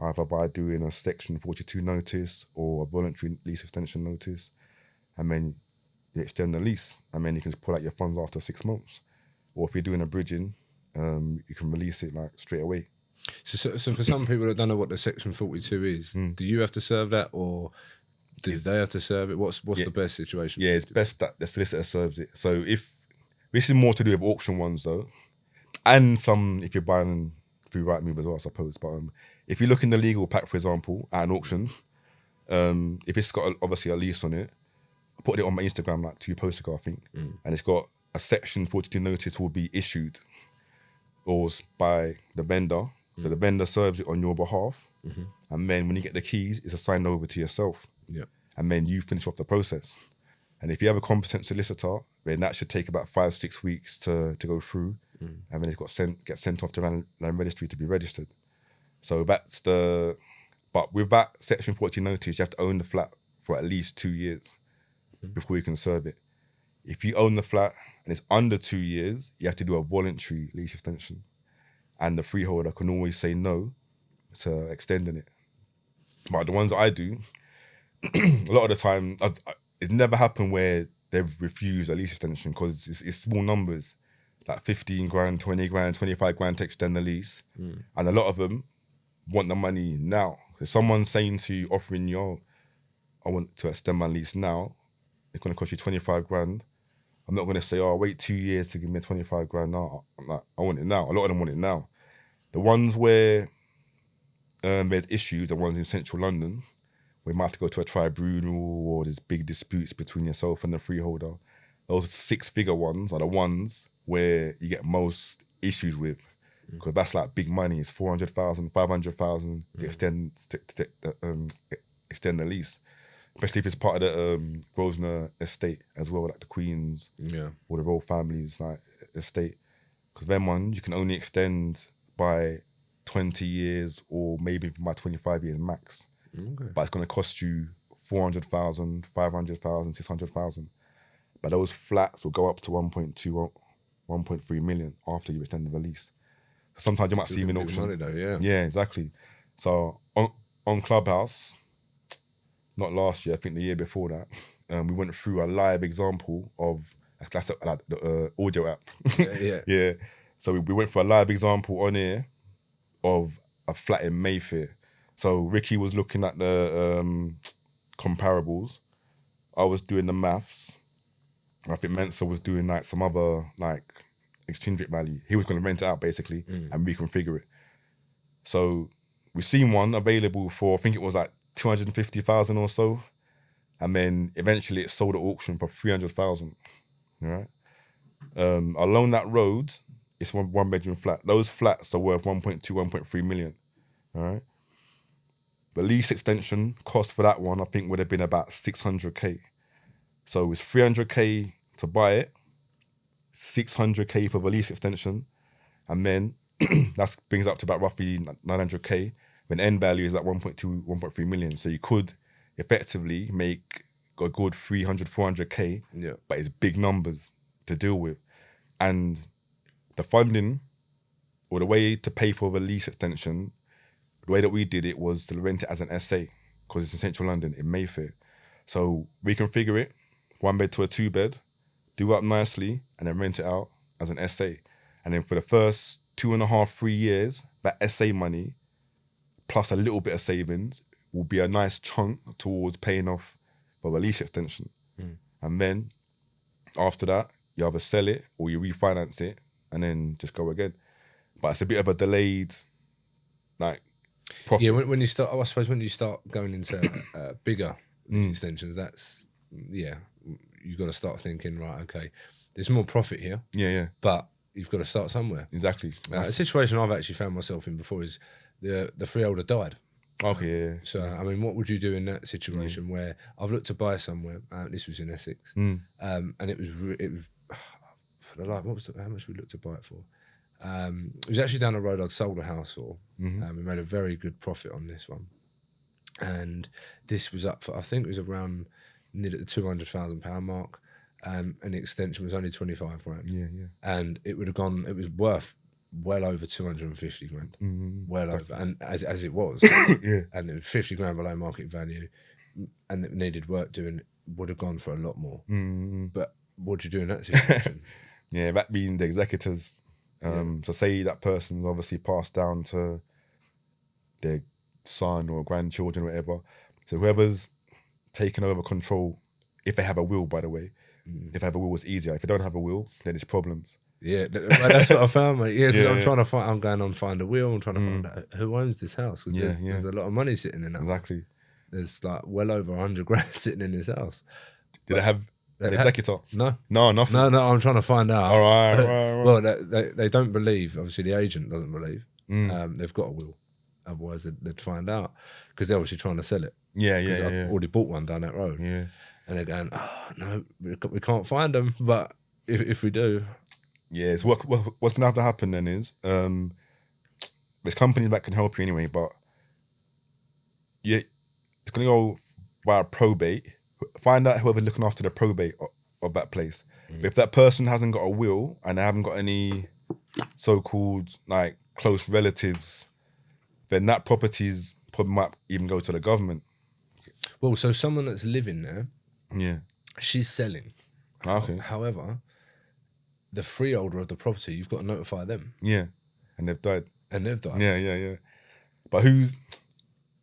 either by doing a Section 42 notice or a voluntary lease extension notice. And then you extend the lease, and then you can just pull out your funds after 6 months. Or if you're doing a bridging, you can release it like straight away. So for some people that don't know what the Section 42 is, do you have to serve that, or Do they have to serve it? What's the best situation? Yeah, it's best that the solicitor serves it. So if this is more to do with auction ones though, and some if you're buying through right move as well, I suppose. But if you look in the legal pack, for example, at an auction, if it's got obviously a lease on it, I put it on my Instagram like 2 posts ago, I think, and it's got a section 42 notice will be issued or by the vendor. So the vendor serves it on your behalf, and then when you get the keys, it's assigned over to yourself. Yeah. And then you finish off the process. And if you have a competent solicitor, then that should take about 5-6 weeks to go through, and then it's get sent off to land registry to be registered. So that's but with that section 40 notice, you have to own the flat for at least 2 years before you can serve it. If you own the flat and it's under 2 years, you have to do a voluntary lease extension, and the freeholder can always say no to extending it. But the ones that I do, a lot of the time, it's never happened where they've refused a lease extension because it's small numbers, like 15 grand, 20 grand, 25 grand to extend the lease. And a lot of them want the money now. If someone's saying to you, offering you, I want to extend my lease now, it's going to cost you 25 grand. I'm not going to say, oh, wait 2 years to give me 25 grand now. I'm like, I want it now. A lot of them want it now. The ones where there's issues, the ones in central London, we might have to go to a tribunal or there's big disputes between yourself and the freeholder. Those 6-figure ones are the ones where you get most issues with, because that's like big money. It's 400,000, 500,000 to extend the lease, especially if it's part of the Grosvenor estate as well, like the Queen's or the royal family's like estate. Because them ones you can only extend by 20 years or maybe by 25 years max. Okay. But it's going to cost you 400,000, 500,000, 600,000. But those flats will go up to 1.2, 1.3 million after you extend the lease. So sometimes you might see them in auction. Money though, yeah. Yeah, exactly. So on Clubhouse, not last year, I think the year before that, we went through a live example of that's like the audio app. Yeah. So we went for a live example on here of a flat in Mayfair. So Ricky was looking at the comparables. I was doing the maths. I think Mensa was doing like some other like exchange rate value. He was going to rent it out basically and reconfigure it. So we seen one available for, I think it was like 250,000 or so. And then eventually it sold at auction for 300,000. Right? Along that road, it's one bedroom flat. Those flats are worth 1.2, 1.3 million. All right. The lease extension cost for that one, I think, would have been about 600k. So it's 300k to buy it, 600k for the lease extension, and then that brings up to about roughly 900k. When end value is like 1.2, 1.3 million. So you could effectively make a good 300, 400k, but it's big numbers to deal with. And the funding or the way to pay for the lease extension, the way that we did it was to rent it as an SA because it's in central London in Mayfair. So we configure it, 1 bed to a 2 bed, do up nicely, and then rent it out as an SA. And then for the first 2.5, 3 years, that SA money, plus a little bit of savings, will be a nice chunk towards paying off for the lease extension. And then after that, you either sell it or you refinance it and then just go again. But it's a bit of a delayed, like, profit. Yeah, when you start, I suppose when you start going into bigger lease extensions, that's, you've got to start thinking, right, okay, there's more profit here. Yeah. But you've got to start somewhere. Exactly. A situation I've actually found myself in before is the freeholder died. Okay, yeah. So, I mean, what would you do in that situation where I've looked to buy somewhere? This was in Essex, and it was for the life. How much we looked to buy it for? It was actually down the road I'd sold a house for. We made a very good profit on this one, and this was up for, I think it was around near the £200,000 mark, and the extension was only 25 grand. Yeah. And it would have gone. It was worth well over 250 grand, well over, and as it was, and it was 50 grand below market value, and it needed work doing, would have gone for a lot more. But what do you do in that situation? That being the executors. So say that person's obviously passed down to their son or grandchildren or whatever. So whoever's taking over control. If they have a will, by the way, if they have a will, it's easier. If they don't have a will, then it's problems. Yeah, that's what I found, mate. Yeah, because Yeah, I'm yeah. trying to find. I'm going on find a will. I'm trying to find out who owns this house because Yeah, there's a lot of money sitting in that. Exactly. There's like well over 100 grand sitting in this house. Did they have an executor? No, nothing. no. I'm trying to find out. All right. Well, they don't believe. Obviously, the agent doesn't believe. They've got a will. Otherwise, they'd find out because they're obviously trying to sell it. Yeah. I've already bought one down that road. Yeah. And they're going, oh no, we can't find them. But if we do, yeah. So what's gonna have to happen then is there's companies that can help you anyway, but yeah, it's gonna go via probate. Find out whoever's looking after the probate of that place. But if that person hasn't got a will and they haven't got any so-called like close relatives, then that property's probably might even go to the government. Well, so someone that's living there, Yeah. she's selling. Okay. However, the freeholder of the property, you've got to notify them. Yeah. And they've died. And they've died. Yeah. But who's...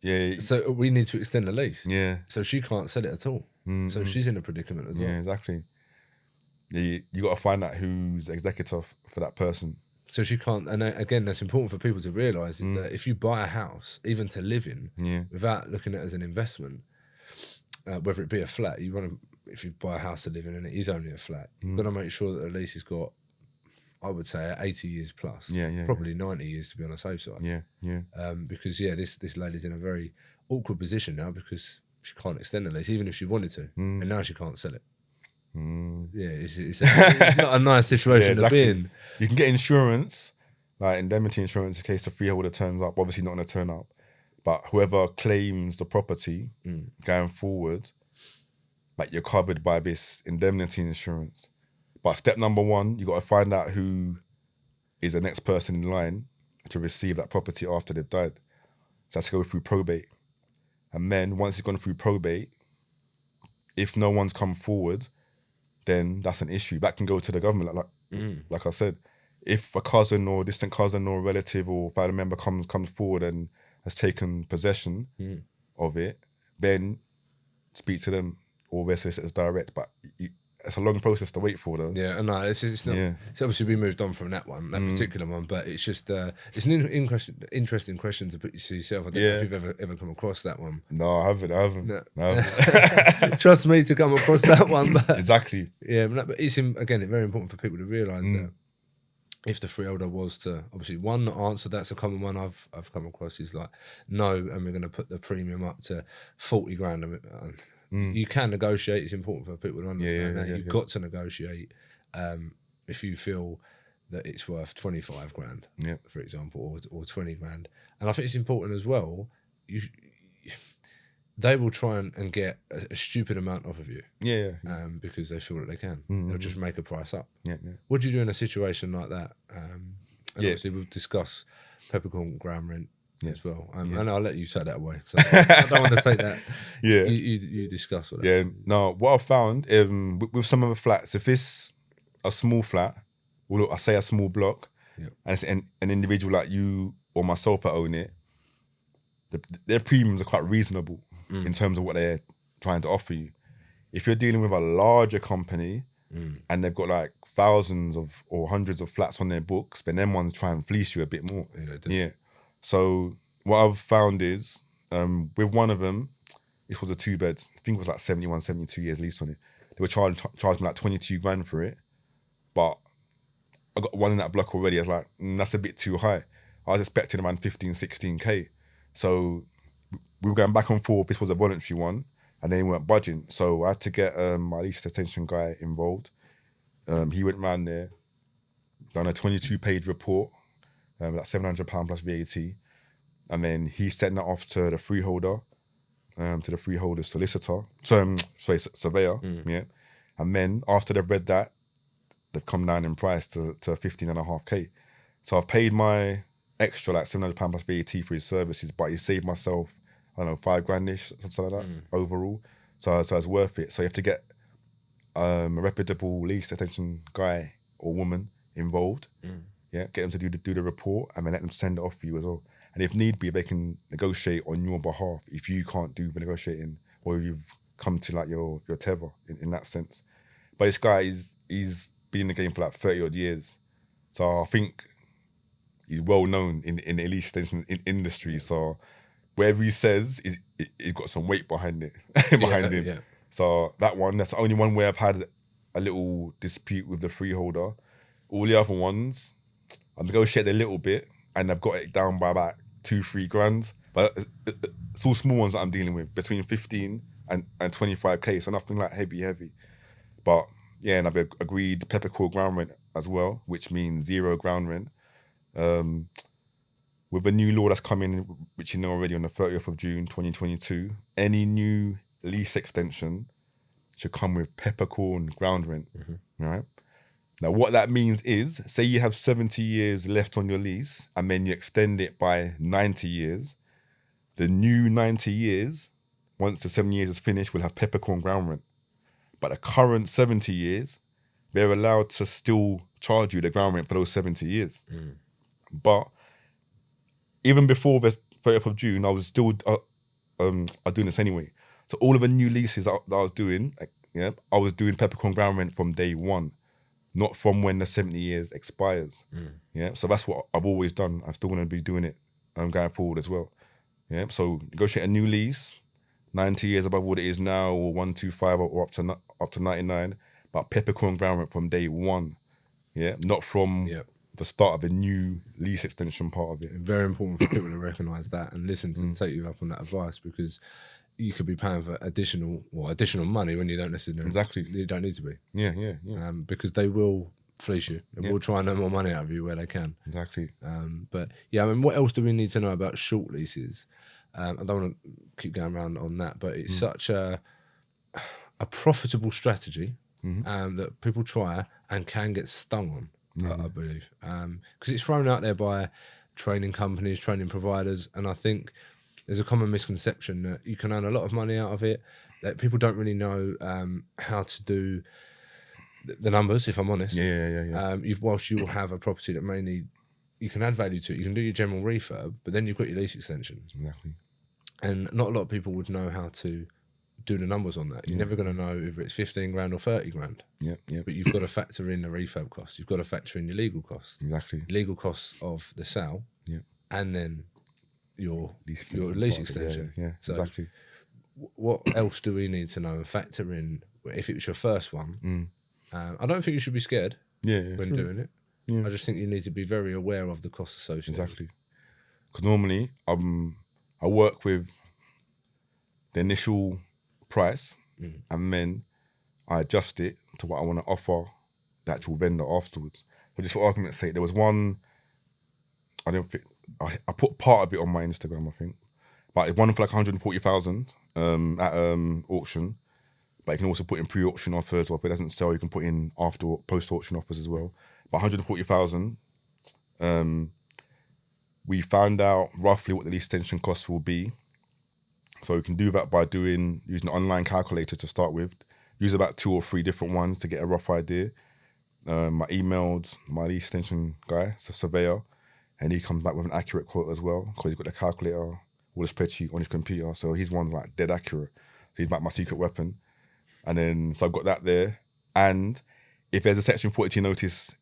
Yeah. So we need to extend the lease. Yeah. So she can't sell it at all. So she's in a predicament as well. Yeah, exactly. Yeah, you got to find out who's executor for that person. So she can't, and again, that's important for people to realise is that if you buy a house, even to live in, without looking at it as an investment, whether it be a flat, you want to, if you buy a house to live in and it is only a flat, you've got to make sure that the lease has got, I would say, 80 years plus. Yeah. Probably 90 years to be on the safe side. Yeah. Because this lady's in a very awkward position now because she can't extend the lease, even if she wanted to, and now she can't sell it. Yeah, it's not a nice situation to be in. You can get insurance, like indemnity insurance, in case the freeholder turns up. Obviously not going to turn up, but whoever claims the property going forward, like you're covered by this indemnity insurance. But step number one, you got to find out who is the next person in line to receive that property after they've died. So that's to go through probate. And then once it's gone through probate, if no one's come forward, then that's an issue. That can go to the government. Like I said, if a cousin or distant cousin or relative or family member comes forward and has taken possession of it, then speak to them or their solicitors direct. But it's a long process to wait for, though. Yeah, no, it's not. Yeah. It's obviously we moved on from that particular one, but it's just it's an interesting question to put to yourself. I don't know if you've ever come across that one. No, I haven't. No. Trust me to come across that one. But, exactly. Yeah, but it's again very important for people to realise that if the freeholder was to obviously one answer, that's a common one I've come across is like no, and we're going to put the premium up to 40 grand. You can negotiate. It's important for people to understand that. You've got to negotiate if you feel that it's worth 25 grand, for example, or 20 grand. And I think it's important as well. They will try and get a stupid amount off of you. Because they feel that they can. They'll just make a price up. What do you do in a situation like that? And obviously we'll discuss peppercorn ground rent as well. And I'll let you say that away. So I don't want to take that. You discuss what that. Yeah. No, what I've found with some of the flats, if it's a small flat, I say a small block, and it's an individual like you or myself that own it, their premiums are quite reasonable in terms of what they're trying to offer you. If you're dealing with a larger company and they've got like thousands or hundreds of flats on their books, then them ones try and fleece you a bit more. So what I've found is with one of them, this was a 2-bed, I think it was like 71, 72 years lease on it. They were charging like 22 grand for it, but I got one in that block already. I was like, that's a bit too high. I was expecting around 15, 16K. So we were going back and forth. This was a voluntary one, and they weren't budging. So I had to get my lease extension guy involved. He went round there, done a 22-page report, like £700 plus VAT, and then he sent that off to the freeholder, to the freeholder's solicitor, surveyor, And then after they've read that, they've come down in price to 15.5K. So I've paid my extra like £700 plus VAT for his services, but he saved myself, I don't know, 5 grand-ish, something like that overall. So it's worth it. So you have to get a reputable lease extension guy or woman involved. Get them to do the report and then let them send it off for you as well. And if need be, they can negotiate on your behalf if you can't do the negotiating or you've come to like your tether in that sense. But this guy he's been in the game for like 30 odd years, so I think he's well known in the lease extension industry. So whatever he says he's got some weight behind it behind him. Yeah. So that's the only one where I've had a little dispute with the freeholder. All the other ones, I negotiated a little bit and I've got it down by about 2-3 grand. But it's all small ones that I'm dealing with, between 15 and 25k, so nothing like heavy. But yeah, and I've agreed peppercorn ground rent as well, which means 0 ground rent. With a new law that's coming, which you know already, on the 30th of June 2022, any new lease extension should come with peppercorn ground rent, right? Now, what that means is, say you have 70 years left on your lease and then you extend it by 90 years, the new 90 years, once the 7 years is finished, will have peppercorn ground rent. But the current 70 years, they're allowed to still charge you the ground rent for those 70 years. But even before the 30th of June, I was still doing this anyway. So all of the new leases that I was doing, I was doing peppercorn ground rent from day one, not from when the 70 years expires. So that's what I've always done. I still want to be doing it going forward as well. So negotiate a new lease, 90 years above what it is now, or 125 or up to 99, but peppercorn ground rent from day one. Not from the start of the new lease extension part of it. Very important for people to recognise that and listen to and take you up on that advice, because you could be paying for additional money when you don't necessarily you don't need to be. Because they will fleece you. They will try and earn more money out of you where they can. Exactly. But yeah, I mean, what else do we need to know about short leases? I don't want to keep going around on that, but it's such a profitable strategy that people try and can get stung on. I believe, because it's thrown out there by training companies, training providers, and I think there's a common misconception that you can earn a lot of money out of it, that people don't really know how to do the numbers, if I'm honest. Whilst you'll have a property that may need, you can add value to it, you can do your general refurb, but then you've got your lease extensions. And not a lot of people would know how to do the numbers on that. You're never going to know if it's 15 grand or 30 grand. But you've got to factor in the refurb costs. You've got to factor in your legal costs. Legal costs of the sale. And then your lease extension. So what else do we need to know and factor in if it was your first one? I don't think you should be scared when doing it. I just think you need to be very aware of the costs associated. Because normally I work with the initial price and then I adjust it to what I want to offer the actual vendor afterwards. So just for argument's sake, there was one, I put part of it on my Instagram, I think, but it won for like 140,000 at auction, but you can also put in pre-auction offers, or if it doesn't sell, you can put in post-auction offers as well. But 140,000, we found out roughly what the lease extension costs will be. So we can do that by using an online calculator to start with. Use about 2 or 3 different ones to get a rough idea. I emailed my lease extension guy, it's a surveyor, and he comes back with an accurate quote as well, because he's got the calculator, all the spreadsheet on his computer, so his one's like dead accurate. So he's like my secret weapon. And then, so I've got that there. And if there's a Section 42 notice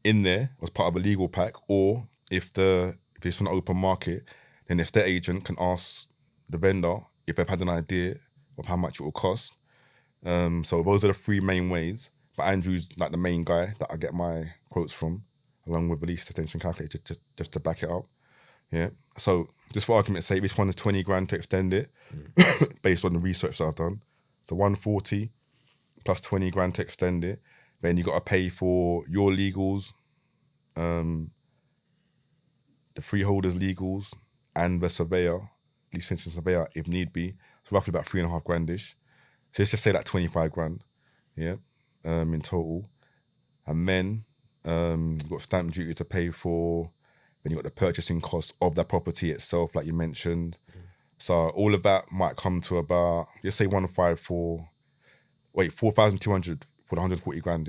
in there as part of a legal pack, or if it's from the open market, then the estate agent can ask the vendor if they've had an idea of how much it will cost. So those are the 3 main ways. But Andrew's like the main guy that I get my quotes from, along with the lease extension calculator just to back it up. So just for argument's sake, this one is 20 grand to extend it based on the research that I've done. So 140 plus 20 grand to extend it. Then you got to pay for your legals, the freeholder's legals, and the surveyor, lease extension surveyor, if need be. It's roughly about 3.5 grandish. So let's just say like 25 grand, in total. And then you've got stamp duty to pay for. Then you've got the purchasing cost of that property itself, like you mentioned. So all of that might come to about, just say 4,200 for the 140 grand,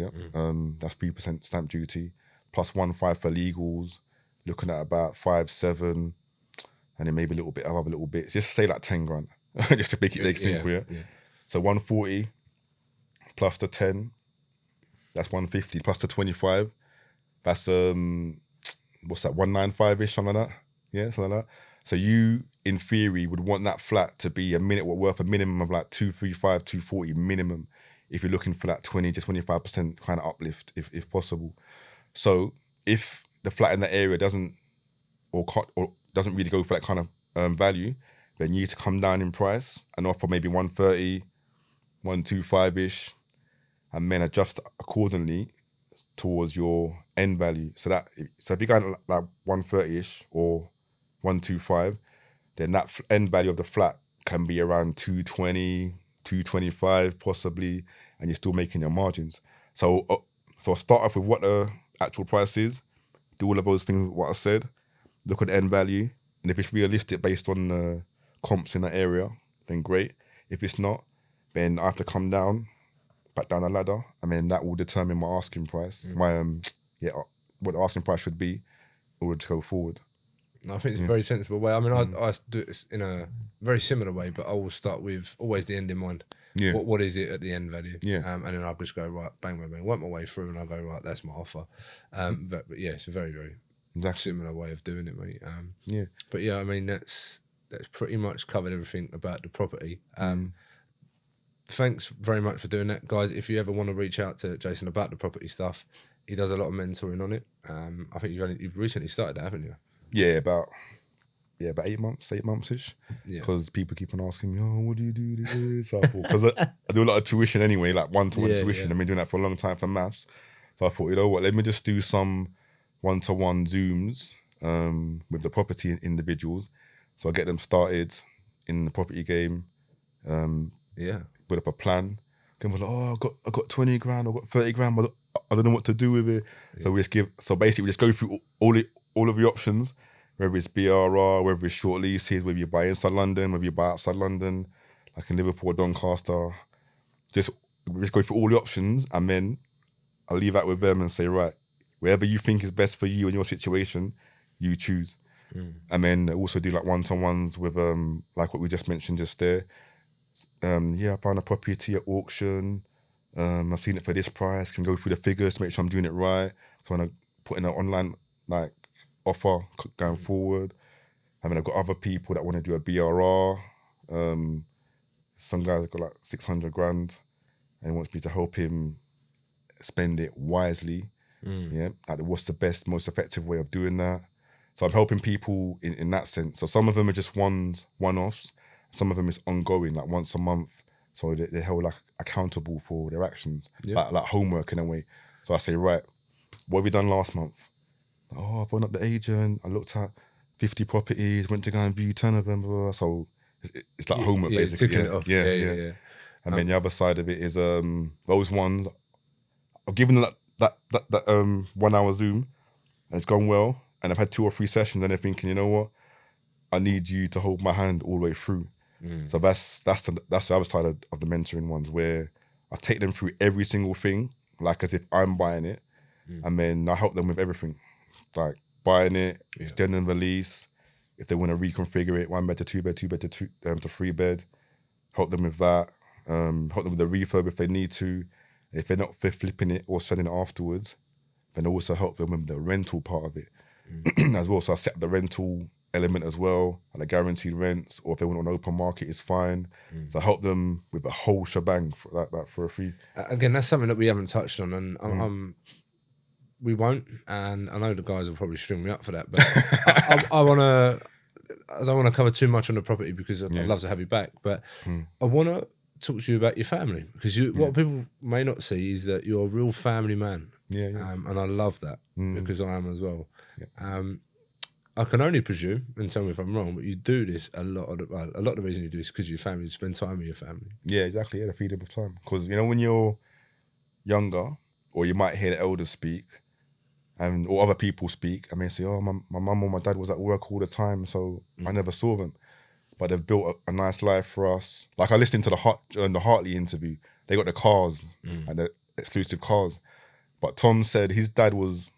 That's 3% stamp duty, plus 1.5 for legals, looking at about 5-7, and then maybe a little bit of other little bits. Just say like 10 grand, just to make it simple, So 140 plus the 10, that's 150 plus the 25. That's what's that, 195-ish, something like that. Yeah, something like that. So you, in theory, would want that flat to be worth a minimum of like 235, 240 minimum, if you're looking for that 20 to 25% kind of uplift, if possible. So if the flat in that area doesn't really go for that kind of value, then you need to come down in price and offer maybe 130, 125-ish, and then adjust accordingly towards your end value. So if you're going like 130-ish or 125, then that end value of the flat can be around 220, 225 possibly, and you're still making your margins. So I'll start off with what the actual price is, do all of those things what I said, look at the end value, and if it's realistic based on the comps in that area, then great. If it's not, then I have to come back down the ladder, and then that will determine my asking price, what the asking price should be in order to go forward. I think it's a very sensible way. I mean, I do it in a very similar way, but I will start with always the end in mind. Yeah. What is it at the end value? Yeah. And then I'll just go, right, bang, bang, bang, work my way through, and I'll go, right, that's my offer. But yeah, it's a very, very similar way of doing it, mate. Yeah. But yeah, I mean, that's pretty much covered everything about the property. Thanks very much for doing that, guys. If you ever want to reach out to Jason about the property stuff, he does a lot of mentoring on it. I think you've recently started that, haven't you? Yeah, about 8 months-ish. Yeah. Because people keep on asking me, oh, what do you do this? So I thought, because I do a lot of tuition anyway, like one-to-one tuition. Yeah. I've been doing that for a long time for maths. So I thought, you know what, let me just do some one-to-one Zooms with the property individuals. So I get them started in the property game. Put up a plan. Then we're like, oh, I got 20 grand, I got 30 grand, but I don't know what to do with it. Yeah. So basically we just go through all of the options, whether it's BRR, whether it's short leases, whether you buy inside London, whether you buy outside London, like in Liverpool or Doncaster. We just go through all the options, and then I'll leave that with them and say, right, wherever you think is best for you and your situation, you choose. And then also do like one-to-ones with like what we just mentioned just there. I found a property at auction. I've seen it for this price. Can go through the figures to make sure I'm doing it right. So when I put in an online like offer going forward. I mean, I've got other people that want to do a BRR. Some guys have got like 600 grand and wants me to help him spend it wisely. Yeah, like what's the best, most effective way of doing that? So I'm helping people in that sense. So some of them are just one-offs. Some of them is ongoing, like once a month. So they're held like accountable for their actions, like homework in a way. So I say, right, what have we done last month? Oh, I phoned up the agent. I looked at 50 properties, went to go and view 10 of them. So it's like homework basically. Yeah. And then the other side of it is those ones. I've given them that 1 hour Zoom, and it's gone well. And I've had 2 or 3 sessions, and they're thinking, you know what? I need you to hold my hand all the way through. So that's the other side of the mentoring ones, where I take them through every single thing, like as if I'm buying it, and then I help them with everything, like buying it, extending the lease, if they want to reconfigure it, 1 bed to 2 bed, 2 bed to 3 bed, help them with that, help them with the refurb if they need to. If they're not flipping it or selling it afterwards, then also help them with the rental part of it as well. So I set up the rental element as well, and the guaranteed rents, or if they want an open market, is fine. So I help them with the whole shebang for that for a fee. Again, that's something that we haven't touched on, and we won't. And I know the guys will probably string me up for that, but I don't want to cover too much on the property because I'd love to have you back. But I want to talk to you about your family, because what people may not see is that you're a real family man. And I love that because I am as well. I can only presume, and tell me if I'm wrong, but you do this a lot of the reason you do this because your family, you spend time with your family. Yeah, exactly. The freedom of time. Because, you know, when you're younger, or you might hear the elders speak, or other people speak, and they say, oh, my mum or my dad was at work all the time, so I never saw them. But they've built a nice life for us. Like I listened to the Hartley interview. They got the cars and the exclusive cars. But Tom said his dad was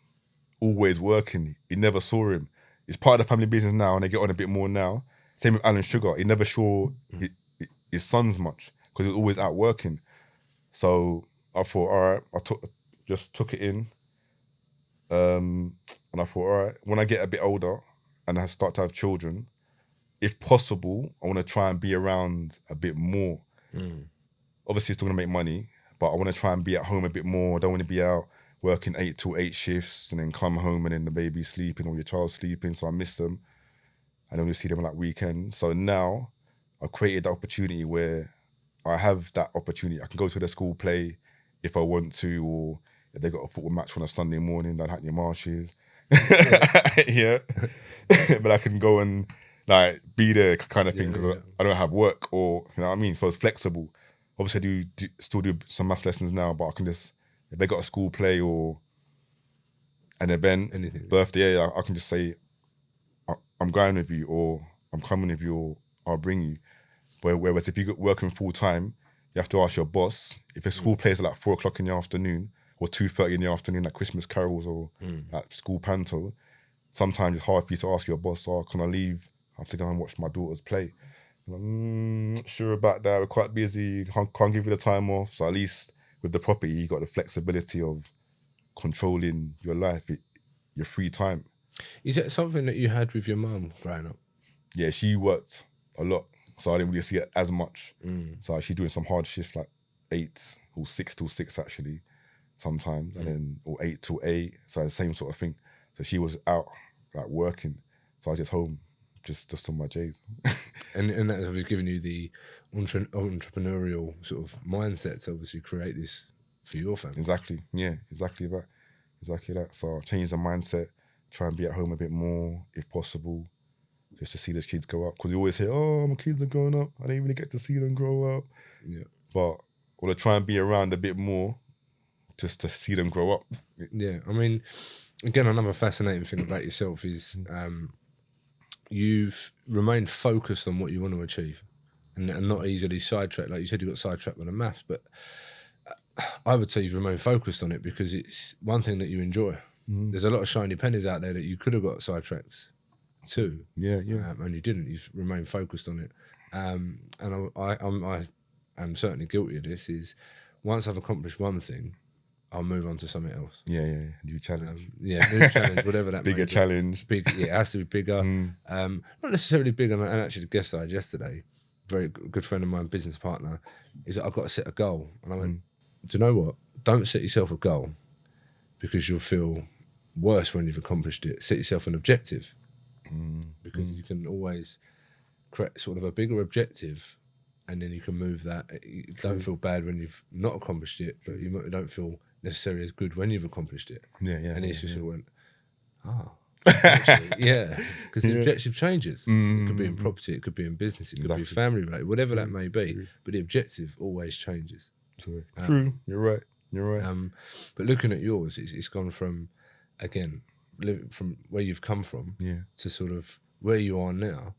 always working. He never saw him. It's part of the family business now, and they get on a bit more now. Same with Alan Sugar. He never saw his sons much. because he was always out working. So I thought, all right, I took it in. And I thought, all right, when I get a bit older and I start to have children, if possible, I want to try and be around a bit more. Obviously, still going to make money, but I want to try and be at home a bit more. I don't want to be out working 8 to 8 shifts and then come home and then the baby's sleeping or your child's sleeping, so I miss them. And only see them on like weekends. So now I created the opportunity where I have that opportunity. I can go to the school play if I want to, or if they got a football match on a Sunday morning down Hackney Marshes. Yeah. But I can go and like be there kind of thing because I don't have work, or you know what I mean? So it's flexible. Obviously I still do some math lessons now, but I can just, if they got a school play or an event, anything, birthday, I can just say, I'm going with you, or I'm coming with you, or I'll bring you. Whereas if you're working full time, you have to ask your boss. If a school plays at like 4 o'clock in the afternoon or 2:30 in the afternoon, like Christmas carols or like school panto, sometimes it's hard for you to ask your boss, oh, can I leave? I have to go and watch my daughters play. I'm not sure about that. We're quite busy. Can't give you the time off. So at least with the property, you got the flexibility of controlling your life, your free time. Is that something that you had with your mum growing up? Yeah, she worked a lot, so I didn't really see it as much. So she's doing some hard shifts, like 8 or 6 till 6 actually, sometimes, and then or 8 till 8. So the same sort of thing. So she was out like working, so I was just home, just on my J's. and that was giving you the entrepreneurial sort of mindset to obviously create this for your family. Exactly. Yeah. Exactly that. So I changed the mindset. Try and be at home a bit more, if possible, just to see those kids grow up. Because you always say, oh, my kids are growing up. I didn't really get to see them grow up. Yeah. But I want to try and be around a bit more just to see them grow up. Yeah. I mean, again, another fascinating thing about yourself is you've remained focused on what you want to achieve and not easily sidetracked. Like you said, you got sidetracked by the maths, but I would say you've remained focused on it because it's one thing that you enjoy. There's a lot of shiny pennies out there that you could have got sidetracked too. Yeah. And you didn't. You've remained focused on it. And I am certainly guilty of this. Is once I've accomplished one thing, I'll move on to something else. Yeah. New challenge. New challenge, whatever that. Bigger challenge. Big. Yeah, it has to be bigger. Not necessarily bigger. And actually, the guest I had yesterday, very good friend of mine, business partner, is that I've got to set a goal. And I went, do you know what? Don't set yourself a goal because you'll feel worse when you've accomplished it. Set yourself an objective because you can always create sort of a bigger objective, and then you can move that. You don't feel bad when you've not accomplished it, but you don't feel necessarily as good when you've accomplished it. Yeah. And it's just went, actually, because the objective changes. It could be in property, it could be in business, it could be family related, whatever that may be. But the objective always changes. True. You're right. But looking at yours, it's gone from, again, from where you've come from to sort of where you are now.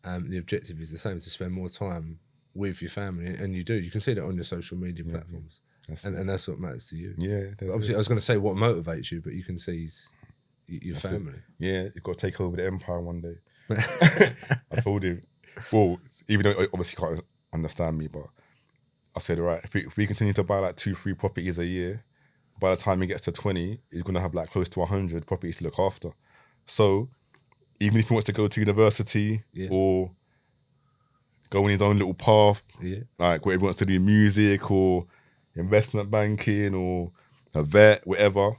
The objective is the same, to spend more time with your family, and you do. You can see that on your social media platforms, and that's what matters to you. Yeah. Obviously, I was going to say what motivates you, but you can see your family. Yeah, you've got to take over the empire one day. I told him, well, even though he obviously can't understand me, but I said, all right, if we continue to buy like 2-3 properties a year, by the time he gets to 20, he's going to have like close to 100 properties to look after. So even if he wants to go to university or go on his own little path, like where he wants to do music or investment banking or a vet, whatever,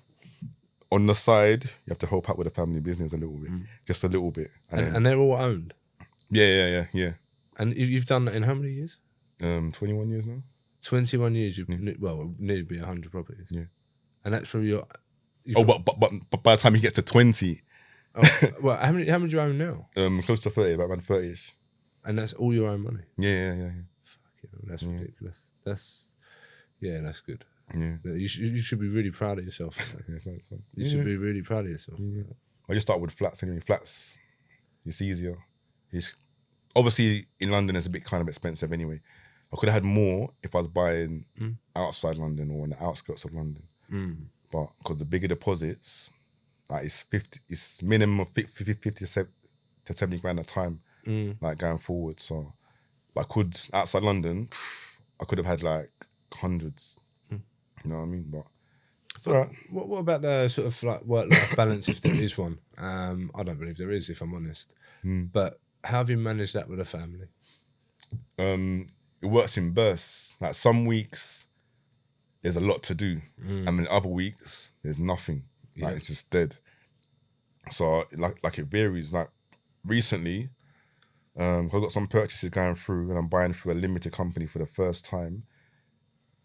on the side, you have to help out with the family business a little bit, just a little bit. And they're all owned? Yeah. And you've done that in how many years? 21 years now. 21 years, you've nearly be 100 properties. Yeah. And that's from your... But by the time he gets to 20... well, how many do you own now? Close to 30, about 30-ish. And that's all your own money? Yeah. Fucking, that's ridiculous. That's good. Yeah. You should be really proud of yourself. You should be really proud of yourself. Yeah. I just start with flats anyway. Flats, it's easier. Obviously in London it's a bit kind of expensive anyway. I could have had more if I was buying outside London or in the outskirts of London. But because the bigger deposits, like it's minimum of 50 to 70 grand a time, like going forward. So, but I could, outside London, I could have had like hundreds. Hmm. You know what I mean? But it's all right. What about the sort of like work-life balance, if there is one? I don't believe there is, if I'm honest. But how have you managed that with a family? It works in bursts. Like some weeks, there's a lot to do, and then other weeks there's nothing. Like it's just dead. So like it varies. Like recently, I've got some purchases going through, and I'm buying through a limited company for the first time.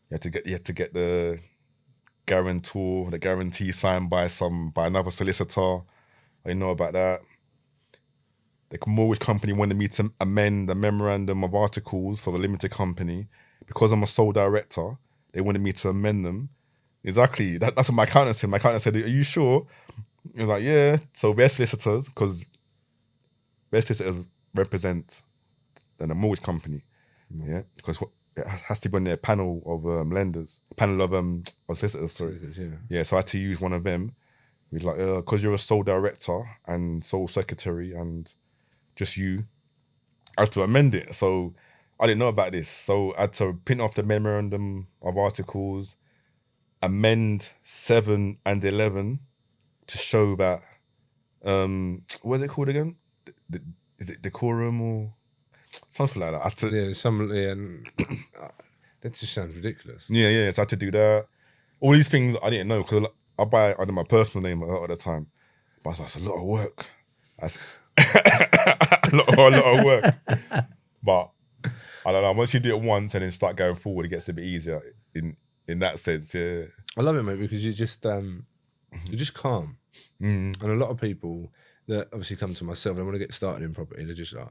You had to get the guarantor, the guarantee signed by another solicitor. I know about that. The mortgage company wanted me to amend the memorandum of articles for the limited company. Because I'm a sole director, they wanted me to amend them. Exactly. That's what my accountant said. My accountant said, "Are you sure?" He was like, "Yeah." So their solicitors, because their solicitors represent a mortgage company. Yeah. Because it has to be on their panel of solicitors, sorry. Yeah, so I had to use one of them. He's like, because you're a sole director and sole secretary and just you, I had to amend it. So I didn't know about this. So I had to print off the memorandum of articles, amend 7 and 11 to show that, what is it called again? Is it decorum or something like that? That just sounds ridiculous. Yeah. So I had to do that. All these things I didn't know because I buy it under my personal name a lot of the time. But I was like, it's a lot of work. A lot of work. But I don't know. Once you do it once and then start going forward, it gets a bit easier in that sense. Yeah. I love it, mate, because you're just calm. And a lot of people that obviously come to myself, they want to get started in property. They're just like,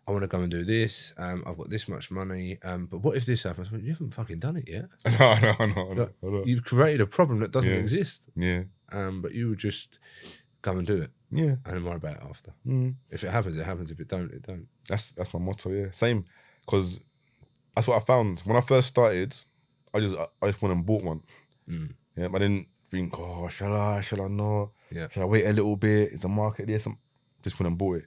I want to go and do this. I've got this much money. But what if this happens? Well, you haven't fucking done it yet. No. You've created a problem that doesn't exist. Yeah. But you would just go and do it. Yeah. And then worry about it after. If it happens, it happens. If it don't, it don't. That's my motto, yeah. Same. Because that's what I found. When I first started, I just went and bought one. Yeah, but I didn't think, oh, shall I not? Yeah. Shall I wait a little bit? Is the market there? Just went and bought it.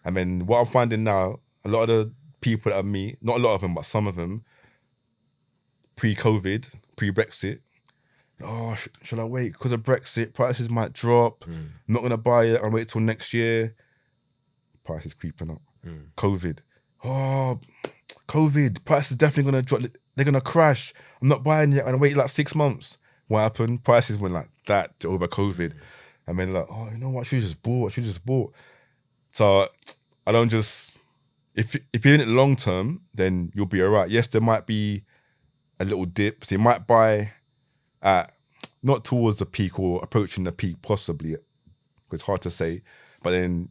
And then what I'm finding now, a lot of the people that I meet, not a lot of them, but some of them, pre-COVID, pre-Brexit, oh, shall I wait? Because of Brexit, prices might drop. I'm not going to buy it. I'll wait till next year. Prices creeping up. COVID. Oh, COVID. Prices definitely going to drop. They're going to crash. I'm not buying it. I'm going to wait like 6 months. What happened? Prices went like that over COVID. And then like, oh, you know what? I should have just bought. So I don't just... If you're in it long term, then you'll be all right. Yes, there might be a little dip. So you might buy at not towards the peak or approaching the peak, possibly. It's hard to say. But then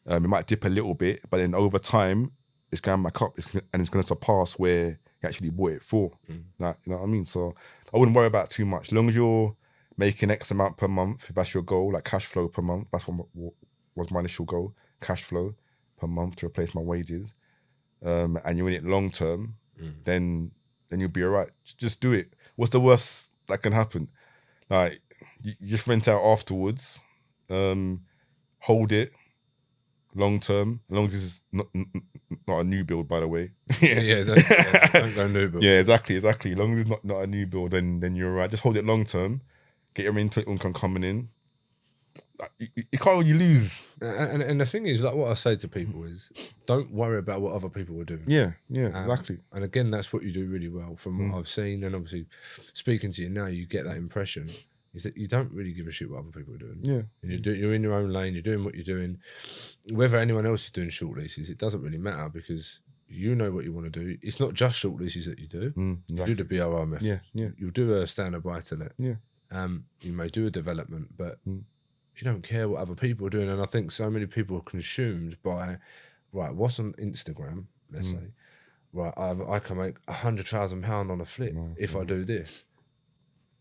it might dip a little bit. But then over time, it's going back up and it's going to surpass where you actually bought it for. Like, you know what I mean? So I wouldn't worry about it too much. As long as you're making X amount per month, if that's your goal, like cash flow per month, that's what was my initial goal, cash flow per month to replace my wages, and you're in it long term, then you'll be all right. Just do it. What's the worst that can happen? Like, you just rent out afterwards, hold it long term, as long as it's not a new build, by the way. Don't go new build. Yeah, exactly. As long as it's not a new build, then you're all right. Just hold it long term, get your income coming in. You can't really lose. And the thing is, like what I say to people is, don't worry about what other people are doing. Yeah, exactly. And again, that's what you do really well from what I've seen. And obviously, speaking to you now, you get that impression, is that you don't really give a shit what other people are doing. Yeah. And you're in your own lane, you're doing what you're doing. Whether anyone else is doing short leases, it doesn't really matter because you know what you want to do. It's not just short leases that you do. Exactly. You do the BRR method. Yeah. You'll do a standard buy-to-let. Yeah. You may do a development, but you don't care what other people are doing. And I think so many people are consumed by, right, what's on Instagram, let's say, right, I can make £100,000 on a flip if I do this.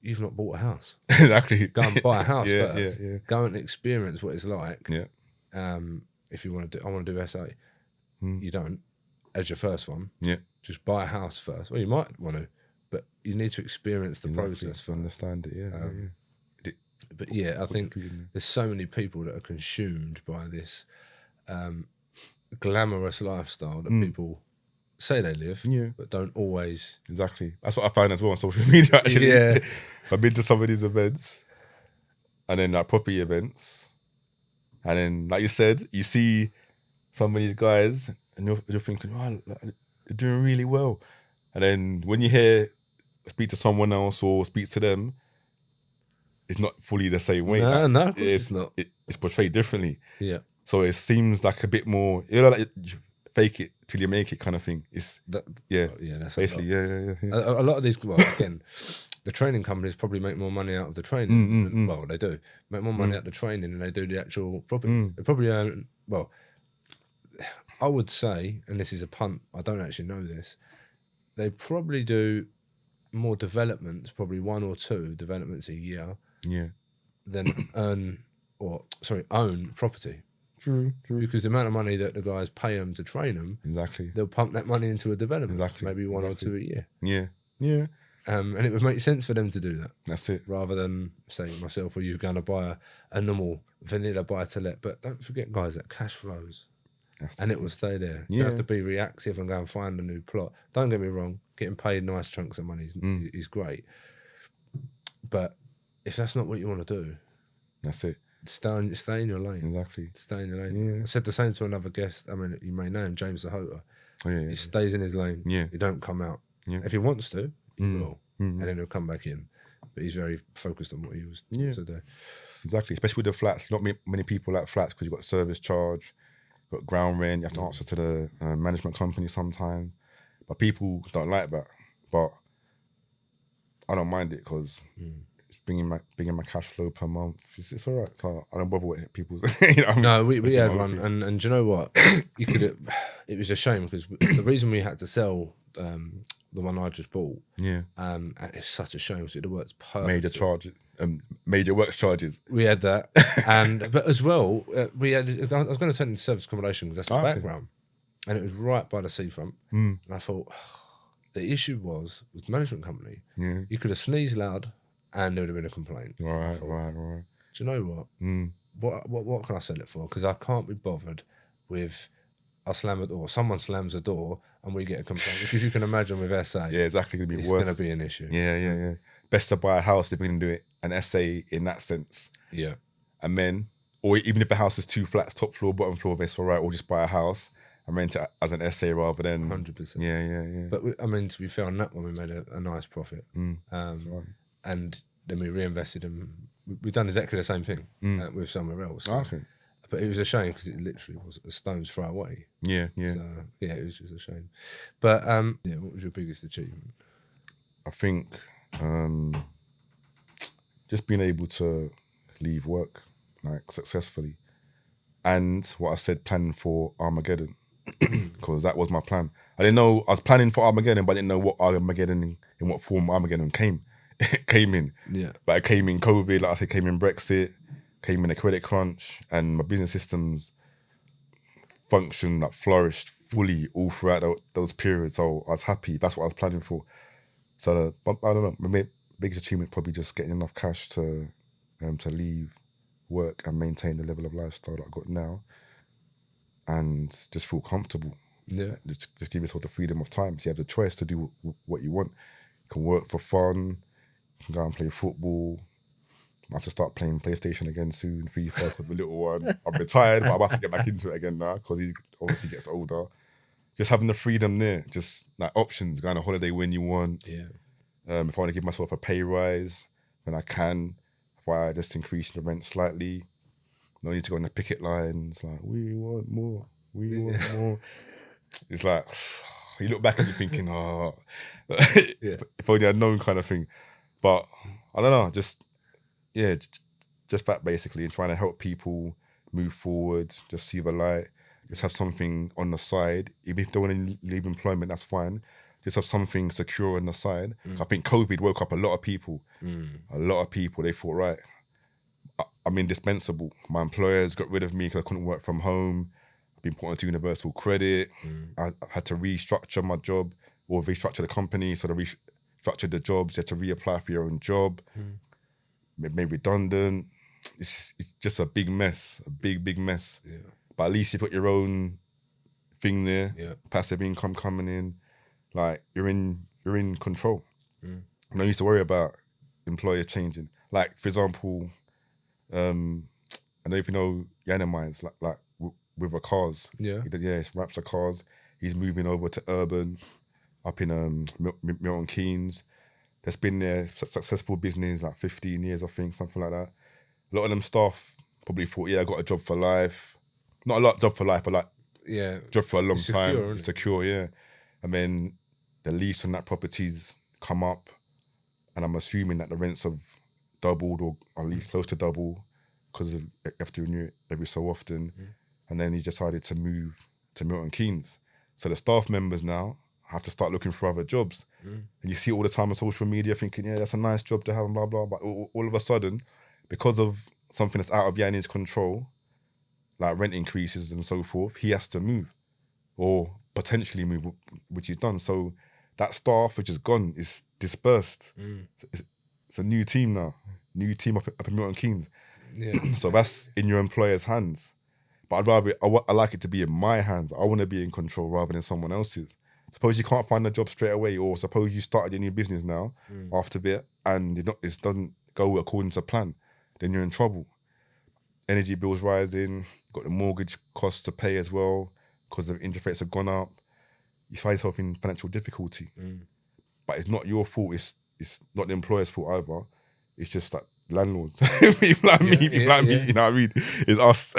You've not bought a house. Exactly. Go and buy a house first. Yeah. Go and experience what it's like. Yeah. If you want to do, I want to do SA. You don't, as your first one. Yeah. Just buy a house first. Well, you might want to, but you need to experience the process to understand it. Yeah. But yeah, I think there's so many people that are consumed by this glamorous lifestyle that people say they live, Yeah. but don't always. Exactly. That's what I find as well on social media, actually. Yeah. I've been to some of these events and then like property events. And then, like you said, you see some of these guys and you're thinking, oh, they're doing really well. And then when you speak to someone else or speak to them, it's not fully the same way. No, Like, no, of course it's not. It's portrayed differently. Yeah. So it seems like a bit more, like you fake it till you make it kind of thing. It's yeah, that's basically, yeah. A lot of these, well, again, the training companies probably make more money out of the training. Well, they do make more money out of the training than they do the actual properties. They probably earn, well, I would say, and this is a punt, I don't actually know this, they probably do more developments, probably 1 or 2 developments a year, than own property. True. Because the amount of money that the guys pay them to train them, Exactly. they'll pump that money into a development. Exactly. Maybe 1 or 2 a year. Yeah. And it would make sense for them to do that. That's it. Rather than, say, myself or you going to buy a normal vanilla buy-to-let. But don't forget, guys, that cash flows. And it will stay there. You have to be reactive and go and find a new plot. Don't get me wrong, getting paid nice chunks of money is great. But if that's not what you want to do, that's it. Stay in your lane. Exactly. Stay in your lane. I said the same to another guest. I mean, you may know him, James Sahota. He stays in his lane. He don't come out. If he wants to, he will. And then he'll come back in. But he's very focused on what he was to do. Exactly. Especially with the flats. Not many people like flats because you've got service charge, you've got ground rent, you have to answer to the management company sometimes. But people don't like that. But I don't mind it because it's bringing my cash flow per month. It's all right. So I don't bother what people's. You know what I mean? No, we had one, and do you know what? You could. It was a shame because the reason we had to sell the one I just bought. And it's such a shame because it works perfect. Major works charges. We had that, but as well, we had. I was going to turn it into service accommodation because that's the background, and it was right by the seafront. And I thought the issue was with the management company. You could have sneezed loud, and there would have been a complaint. Right. Do you know what? What can I sell it for? Because I can't be bothered with. I slam a door, someone slams a door, and we get a complaint. Because you can imagine with SA, exactly, it's going to be an issue. Yeah. Best to buy a house if we can do it an SA in that sense. And then, or even if the house is 2 flats, top floor, bottom floor, it's all right. Or just buy a house and rent it as an SA rather than 100%. Yeah. But I mean, to be fair on that one, we made a nice profit. That's right. And then we reinvested in. We've done exactly the same thing with somewhere else. Okay. But it was a shame because it literally was a stone's throw away. Yeah. So, it was just a shame. But what was your biggest achievement? I think just being able to leave work like successfully, and what I said, planning for Armageddon, because that was my plan. I didn't know I was planning for Armageddon, but I didn't know what Armageddon in what form Armageddon came in. But it came in COVID, like I said, came in Brexit. Came in a credit crunch, and my business systems functioned, like flourished fully all throughout those periods. So I was happy. That's what I was planning for. So I don't know. My biggest achievement probably just getting enough cash to leave work and maintain the level of lifestyle that I got now, and just feel comfortable. Just give yourself the freedom of time. So you have the choice to do what you want. You can work for fun. You can go and play football. I have to start playing PlayStation again soon, FIFA with the little one. I'm retired, but I'm about to get back into it again now because he obviously gets older. Just having the freedom there, just like options, going on holiday when you want. If I want to give myself a pay rise, then I can. If I just increase the rent slightly, no need to go on the picket lines. Like, we want more. It's like, you look back and you're thinking, if only I'd known kind of thing. But I don't know, just that basically, and trying to help people move forward, just see the light, just have something on the side. Even if they want to leave employment, that's fine. Just have something secure on the side. I think COVID woke up a lot of people. A lot of people, they thought, right, I'm indispensable. My employers got rid of me because I couldn't work from home. I've been put onto universal credit. I had to restructure my job or restructure the company. So they restructured the jobs. You had to reapply for your own job. Made redundant. It's just a big mess, a big mess. But at least you've got your own thing there. Yeah. Passive income coming in. Like you're in control. Mm. And I used to worry about employers changing. Like for example, I don't know if you know Yana Mines, like with the cars. Yeah. He wraps the cars. He's moving over to urban, up in Milton Keynes. That's been their successful business like 15 years, I think, something like that. A lot of them staff probably thought, I got a job for life. Not a lot job for life, but like job for a long time. It's secure, yeah. And then the lease on that property's come up, and I'm assuming that the rents have doubled or at least close to double because you have to renew it every so often. And then he decided to move to Milton Keynes. So the staff members now have to start looking for other jobs. And you see all the time on social media thinking, that's a nice job to have and blah, blah. But all of a sudden, because of something that's out of Yanni's control, like rent increases and so forth, he has to move or potentially move, which he's done. So that staff which is gone is dispersed. It's a new team now, up in Milton Keynes. Yeah. So that's in your employer's hands. But I like it to be in my hands. I want to be in control rather than someone else's. Suppose you can't find a job straight away, or suppose you started your new business now after that and it doesn't go according to plan, then you're in trouble. Energy bills rising, got the mortgage costs to pay as well because the interest rates have gone up. You find yourself in financial difficulty. But it's not your fault. It's not the employer's fault either. It's just like landlords, people like me, you know what I mean? It's us.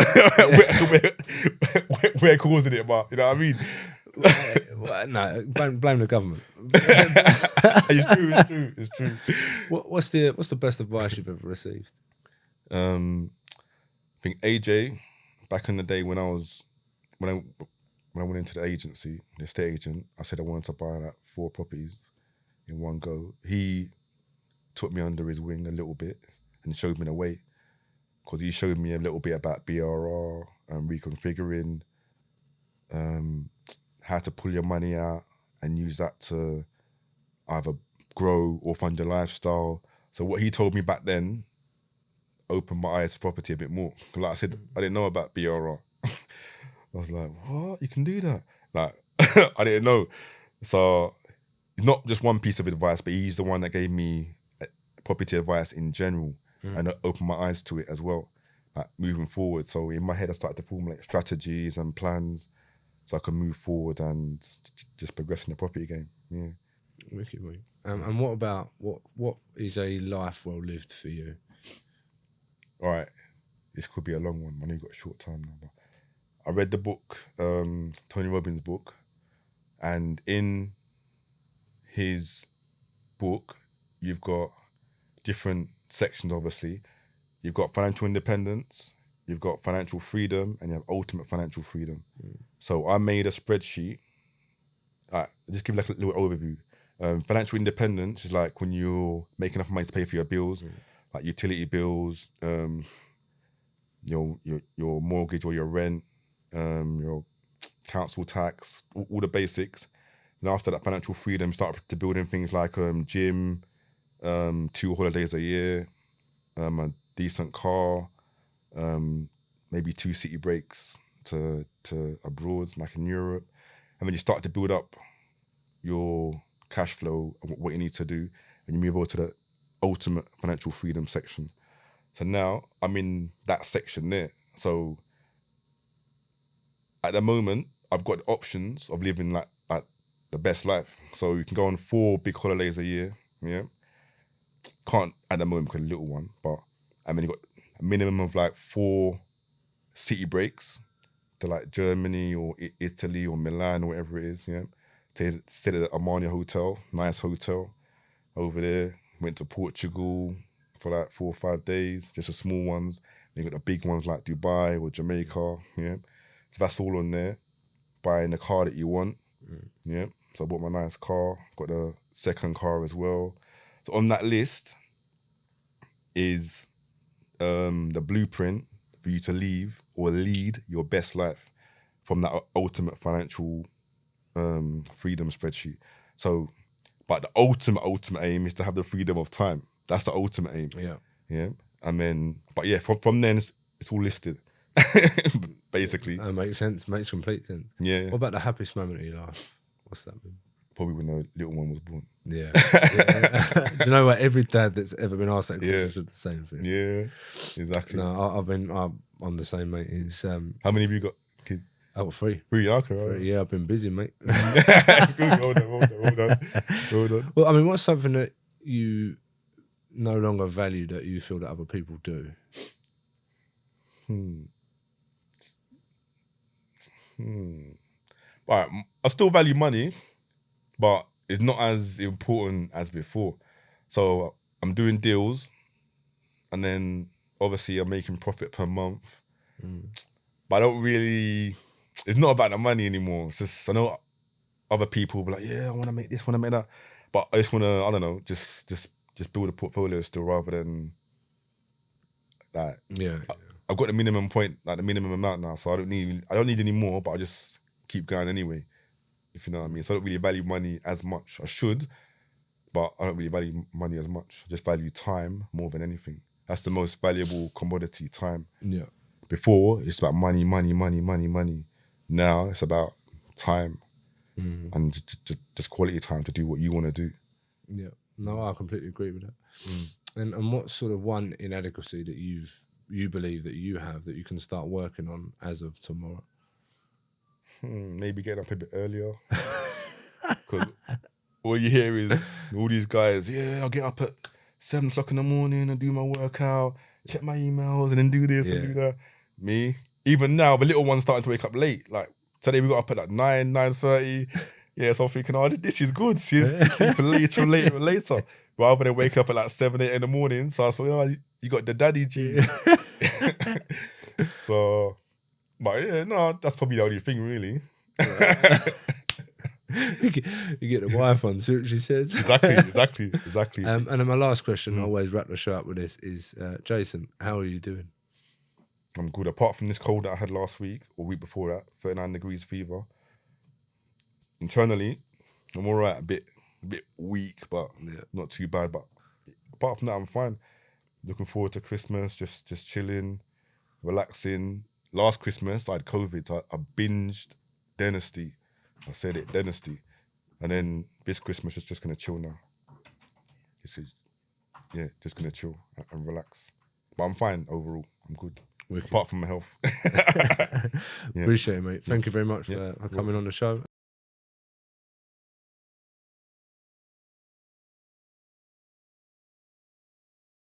We're causing it, but you know what I mean? No, blame the government. It's true. What's the best advice you've ever received? I think AJ, back in the day when I went into the agency, the estate agent, I said I wanted to buy like 4 properties in one go. He took me under his wing a little bit and showed me the way, because he showed me a little bit about BRR and reconfiguring, how to pull your money out and use that to either grow or fund your lifestyle. So what he told me back then opened my eyes to property a bit more. Like I said, I didn't know about BRR. I was like, what? You can do that? Like, I didn't know. So not just one piece of advice, but he's the one that gave me property advice in general and opened my eyes to it as well, like moving forward. So in my head, I started to formulate strategies and plans so I can move forward and just progress in the property game. Yeah. Wicked. And what about what is a life well lived for you? All right, this could be a long one. I know you've got a short time now, but I read the book, Tony Robbins' book, and in his book, you've got different sections, obviously. You've got financial independence, you've got financial freedom, and you have ultimate financial freedom. So I made a spreadsheet. All right, I'll just give like a little overview. Financial independence is like when you're making enough money to pay for your bills, like utility bills, your mortgage or your rent, your council tax, all the basics. And after that, financial freedom, start to build in things like gym, 2 holidays a year, a decent car, maybe 2 city breaks to abroad, like in Europe. And then you start to build up your cash flow and what you need to do, and you move over to the ultimate financial freedom section. So now I'm in that section there. So at the moment, I've got options of living like the best life. So you can go on 4 big holidays a year. Yeah, can't at the moment because a little one, but I mean you got a minimum of like 4 city breaks to like Germany or Italy or Milan or whatever it is. Yeah, stayed at the Armani Hotel, nice hotel over there. Went to Portugal for like 4 or 5 days, just the small ones. Then you got the big ones like Dubai or Jamaica. Yeah, so that's all on there. Buying the car that you want. Yeah, so I bought my nice car, got a second car as well. So on that list is the blueprint for you to lead your best life from that ultimate financial freedom spreadsheet. So, but the ultimate aim is to have the freedom of time. That's the ultimate aim. Yeah. Yeah. And then, but yeah, from then it's all listed. basically. That makes sense. Makes complete sense. Yeah. What about the happiest moment of your life? What's that mean? Probably when the little one was born. Yeah. Do you know what? Every dad that's ever been asked that question said the same thing. Yeah, exactly. No, I'm the same, mate. It's How many have you got, kids? I got 3. 3, okay, right. 3, yeah, I've been busy, mate. Well done. Well, I mean, what's something that you no longer value that you feel that other people do? Right, I still value money, but it's not as important as before. So I'm doing deals, and then obviously I'm making profit per month. But I don't really. It's not about the money anymore. It's just I know other people be like, yeah, I want to make this, want to make that, but I just want to, I don't know, just build a portfolio still rather than like. Yeah. I've got the minimum point, like the minimum amount now, so I don't need any more, but I just keep going anyway, if you know what I mean. So I don't really value money as much. I should, but I don't really value money as much. I just value time more than anything. That's the most valuable commodity, time. Yeah. Before, it's about money. Now it's about time and just quality time to do what you want to do. Yeah. No, I completely agree with that. And what sort of one inadequacy that you believe that you have that you can start working on as of tomorrow? Maybe getting up a bit earlier. Because all you hear is all these guys, yeah, I'll get up at 7 o'clock in the morning and do my workout, check my emails and then do this and do that. Me, even now, the little one's starting to wake up late. Like today we got up at like 9:30. Yeah, so I'm thinking, oh, this is good. She's sleeping later. Rather than waking up at like 7, 8 in the morning. So I was thinking, oh, you got the daddy G. So, but yeah, no, that's probably the only thing really. You get the wife on, see what she says. Exactly. And then my last question, I always wrap the show up with this, is Jason, how are you doing? I'm good. Apart from this cold that I had last week or week before that, 39 degrees fever. Internally, I'm all right. A bit weak, but not too bad. But apart from that, I'm fine. Looking forward to Christmas. Just chilling, relaxing. Last Christmas, I had COVID. I binged Dynasty. I said it, Dynasty. And then this Christmas, just gonna chill now. Just gonna chill and relax. But I'm fine overall. I'm good. Wicked. Apart from my health. Appreciate it, mate. Thank you very much for coming on the show.